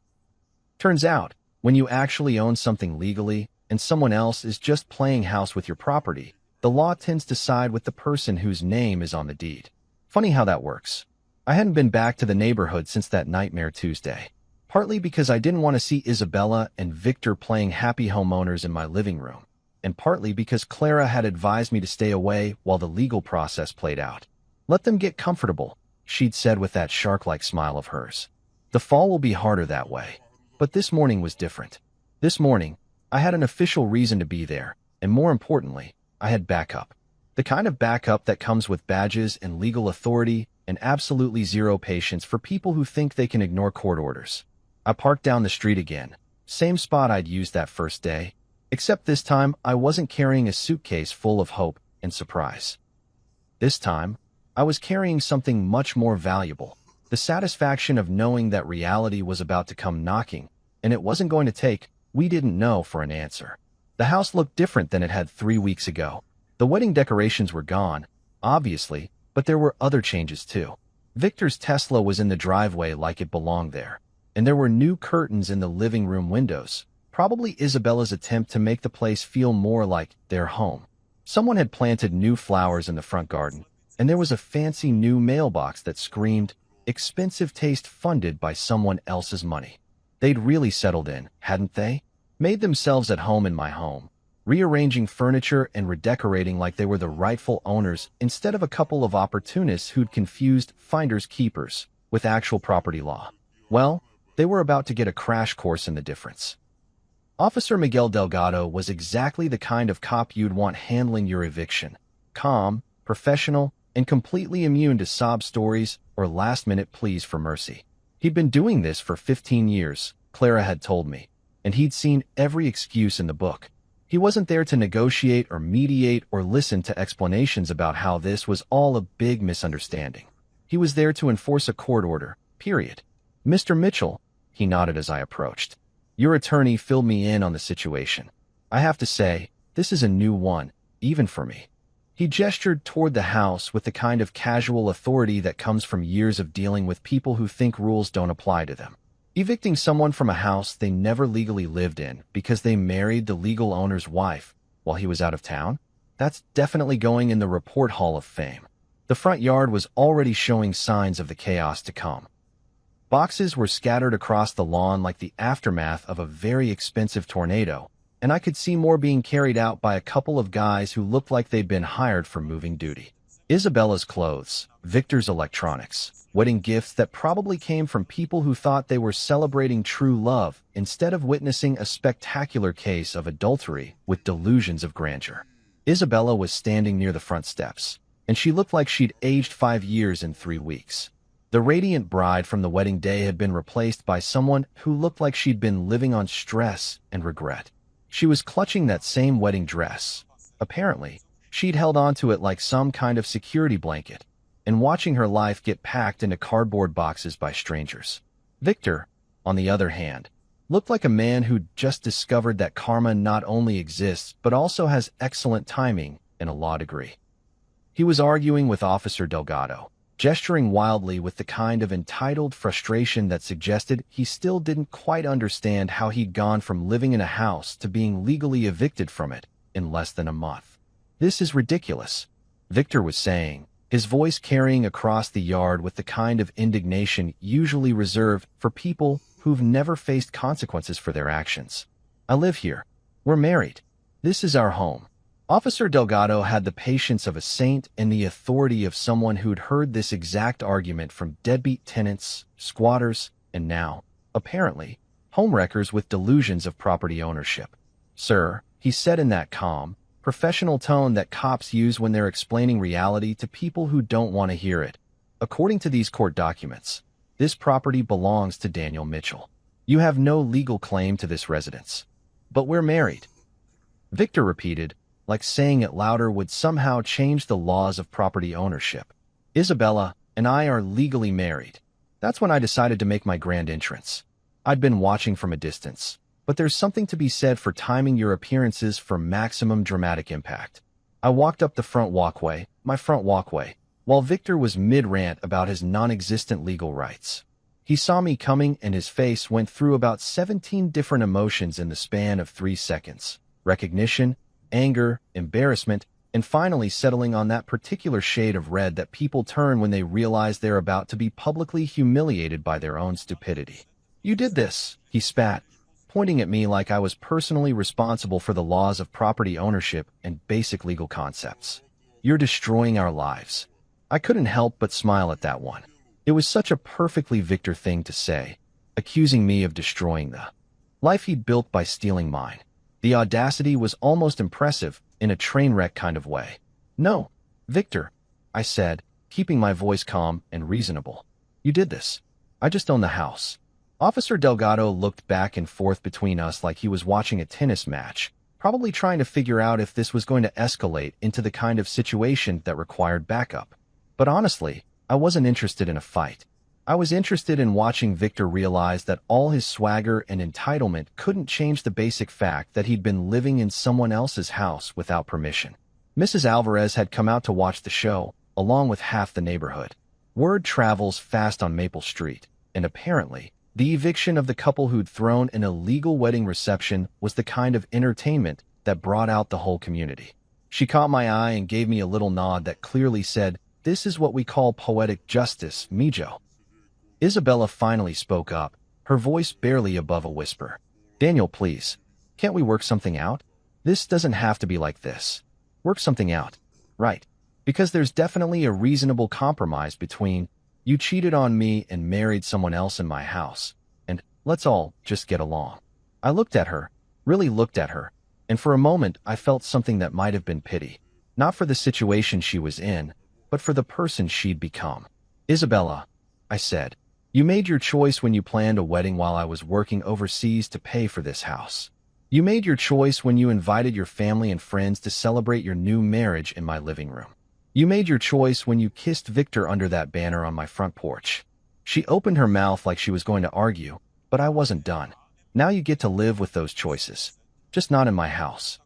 Turns out, when you actually own something legally, and someone else is just playing house with your property, the law tends to side with the person whose name is on the deed. Funny how that works. I hadn't been back to the neighborhood since that nightmare Tuesday. Partly because I didn't want to see Isabella and Victor playing happy homeowners in my living room, and partly because Clara had advised me to stay away while the legal process played out. "Let them get comfortable," she'd said with that shark-like smile of hers. "The fall will be harder that way." But this morning was different. This morning, I had an official reason to be there, and more importantly, I had backup. The kind of backup that comes with badges and legal authority and absolutely zero patience for people who think they can ignore court orders. I parked down the street again, same spot I'd used that first day, except this time I wasn't carrying a suitcase full of hope and surprise. This time, I was carrying something much more valuable, the satisfaction of knowing that reality was about to come knocking, and it wasn't going to take, we didn't know, for an answer. The house looked different than it had 3 weeks ago. The wedding decorations were gone, obviously, but there were other changes too. Victor's Tesla was in the driveway like it belonged there, and there were new curtains in the living room windows, probably Isabella's attempt to make the place feel more like their home. Someone had planted new flowers in the front garden, and there was a fancy new mailbox that screamed, "Expensive taste funded by someone else's money." They'd really settled in, hadn't they? Made themselves at home in my home, rearranging furniture and redecorating like they were the rightful owners instead of a couple of opportunists who'd confused finders keepers with actual property law. Well, they were about to get a crash course in the difference. Officer Miguel Delgado was exactly the kind of cop you'd want handling your eviction. Calm, professional, and completely immune to sob stories or last-minute pleas for mercy. He'd been doing this for 15 years, Clara had told me, and he'd seen every excuse in the book. He wasn't there to negotiate or mediate or listen to explanations about how this was all a big misunderstanding. He was there to enforce a court order, period. "Mr. Mitchell," he nodded as I approached, "your attorney filled me in on the situation. I have to say, this is a new one, even for me." He gestured toward the house with the kind of casual authority that comes from years of dealing with people who think rules don't apply to them. Evicting someone from a house they never legally lived in because they married the legal owner's wife while he was out of town? That's definitely going in the Report Hall of Fame. The front yard was already showing signs of the chaos to come. Boxes were scattered across the lawn like the aftermath of a very expensive tornado, and I could see more being carried out by a couple of guys who looked like they'd been hired for moving duty. Isabella's clothes, Victor's electronics, wedding gifts that probably came from people who thought they were celebrating true love instead of witnessing a spectacular case of adultery with delusions of grandeur. Isabella was standing near the front steps, and she looked like she'd aged 5 years in 3 weeks. The radiant bride from the wedding day had been replaced by someone who looked like she'd been living on stress and regret. She was clutching that same wedding dress. Apparently, she'd held onto it like some kind of security blanket, and watching her life get packed into cardboard boxes by strangers. Victor, on the other hand, Looked like a man who'd just discovered that karma not only exists but also has excellent timing and a law degree. He was arguing with Officer Delgado, gesturing wildly with the kind of entitled frustration that suggested he still didn't quite understand how he'd gone from living in a house to being legally evicted from it in less than a month. "This is ridiculous," Victor was saying, his voice carrying across the yard with the kind of indignation usually reserved for people who've never faced consequences for their actions. "I live here. We're married. This is our home." Officer Delgado had the patience of a saint and the authority of someone who'd heard this exact argument from deadbeat tenants, squatters, and now, apparently, homewreckers with delusions of property ownership. "Sir," he said in that calm, professional tone that cops use when they're explaining reality to people who don't want to hear it. "According to these court documents, this property belongs to Daniel Mitchell. You have no legal claim to this residence. But we're married," Victor repeated, like saying it louder would somehow change the laws of property ownership. "Isabella and I are legally married." That's when I decided to make my grand entrance. I'd been watching from a distance, but there's something to be said for timing your appearances for maximum dramatic impact. I walked up the my front walkway, while Victor was mid-rant about his non-existent legal rights. He saw me coming and his face went through about 17 different emotions in the span of 3 seconds. Recognition, anger, embarrassment, and finally settling on that particular shade of red that people turn when they realize they're about to be publicly humiliated by their own stupidity. "You did this," he spat, pointing at me like I was personally responsible for the laws of property ownership and basic legal concepts. "You're destroying our lives." I couldn't help but smile at that one. It was such a perfectly Victor thing to say, accusing me of destroying the life he'd built by stealing mine. The audacity was almost impressive in a train wreck kind of way. "No, Victor," I said, keeping my voice calm and reasonable. "You did this. I just own the house." Officer Delgado looked back and forth between us like he was watching a tennis match, probably trying to figure out if this was going to escalate into the kind of situation that required backup. But honestly, I wasn't interested in a fight. I was interested in watching Victor realize that all his swagger and entitlement couldn't change the basic fact that he'd been living in someone else's house without permission. Mrs. Alvarez had come out to watch the show, along with half the neighborhood. Word travels fast on Maple Street, and apparently, the eviction of the couple who'd thrown an illegal wedding reception was the kind of entertainment that brought out the whole community. She caught my eye and gave me a little nod that clearly said, "This is what we call poetic justice, Mijo." Isabella finally spoke up, her voice barely above a whisper. "Daniel, please. Can't we work something out? This doesn't have to be like this. Work something out. Right. Because there's definitely a reasonable compromise between, you cheated on me and married someone else in my house, and let's all just get along." I looked at her, really looked at her, and for a moment I felt something that might have been pity. Not for the situation she was in, but for the person she'd become. "Isabella," I said, "you made your choice when you planned a wedding while I was working overseas to pay for this house. You made your choice when you invited your family and friends to celebrate your new marriage in my living room. You made your choice when you kissed Victor under that banner on my front porch." She opened her mouth like she was going to argue, but I wasn't done. "Now you get to live with those choices. Just not in my house."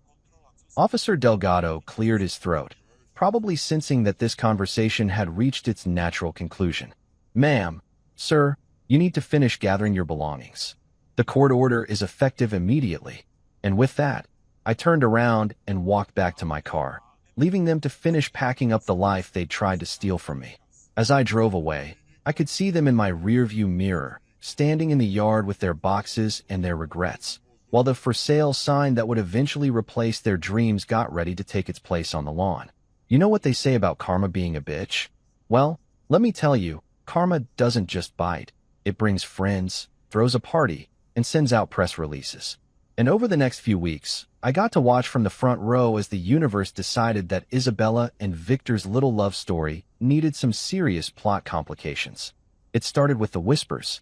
Officer Delgado cleared his throat, probably sensing that this conversation had reached its natural conclusion. "Ma'am, sir, you need to finish gathering your belongings. The court order is effective immediately." And with that, I turned around and walked back to my car, leaving them to finish packing up the life they'd tried to steal from me. As I drove away, I could see them in my rearview mirror, standing in the yard with their boxes and their regrets, while the for sale sign that would eventually replace their dreams got ready to take its place on the lawn. You know what they say about karma being a bitch? Well, let me tell you, karma doesn't just bite. It brings friends, throws a party, and sends out press releases. And over the next few weeks, I got to watch from the front row as the universe decided that Isabella and Victor's little love story needed some serious plot complications. It started with the whispers.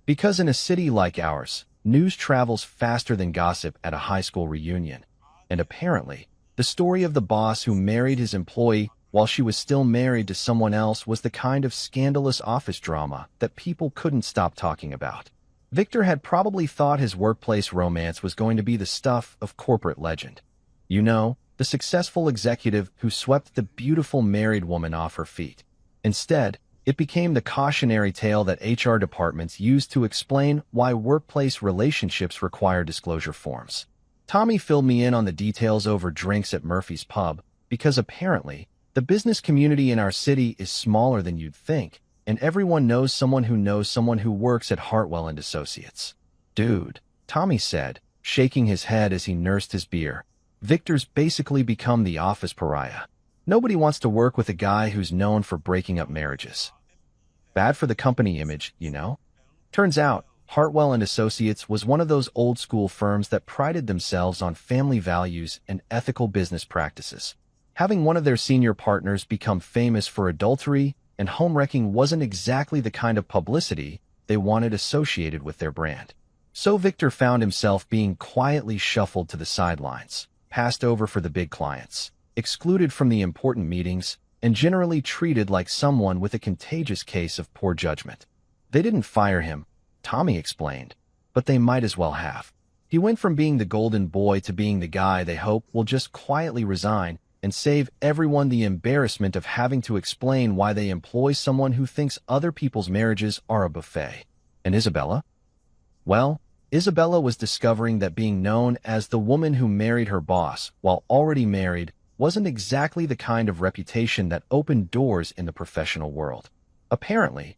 Because in a city like ours, news travels faster than gossip at a high school reunion. And apparently, the story of the boss who married his employee while she was still married to someone else was the kind of scandalous office drama that people couldn't stop talking about. Victor had probably thought his workplace romance was going to be the stuff of corporate legend. You know, the successful executive who swept the beautiful married woman off her feet. Instead, it became the cautionary tale that HR departments use to explain why workplace relationships require disclosure forms. Tommy filled me in on the details over drinks at Murphy's Pub, because apparently, the business community in our city is smaller than you'd think, and everyone knows someone who works at Hartwell and Associates. Dude, Tommy said, shaking his head as he nursed his beer. Victor's basically become the office pariah. Nobody wants to work with a guy who's known for breaking up marriages. Bad for the company image, you know? Turns out, Hartwell and Associates was one of those old-school firms that prided themselves on family values and ethical business practices. Having one of their senior partners become famous for adultery and homewrecking wasn't exactly the kind of publicity they wanted associated with their brand. So Victor found himself being quietly shuffled to the sidelines, passed over for the big clients, excluded from the important meetings, and generally treated like someone with a contagious case of poor judgment. They didn't fire him, Tommy explained, but they might as well have. He went from being the golden boy to being the guy they hope will just quietly resign and save everyone the embarrassment of having to explain why they employ someone who thinks other people's marriages are a buffet. And Isabella? Well, Isabella was discovering that being known as the woman who married her boss while already married wasn't exactly the kind of reputation that opened doors in the professional world. Apparently,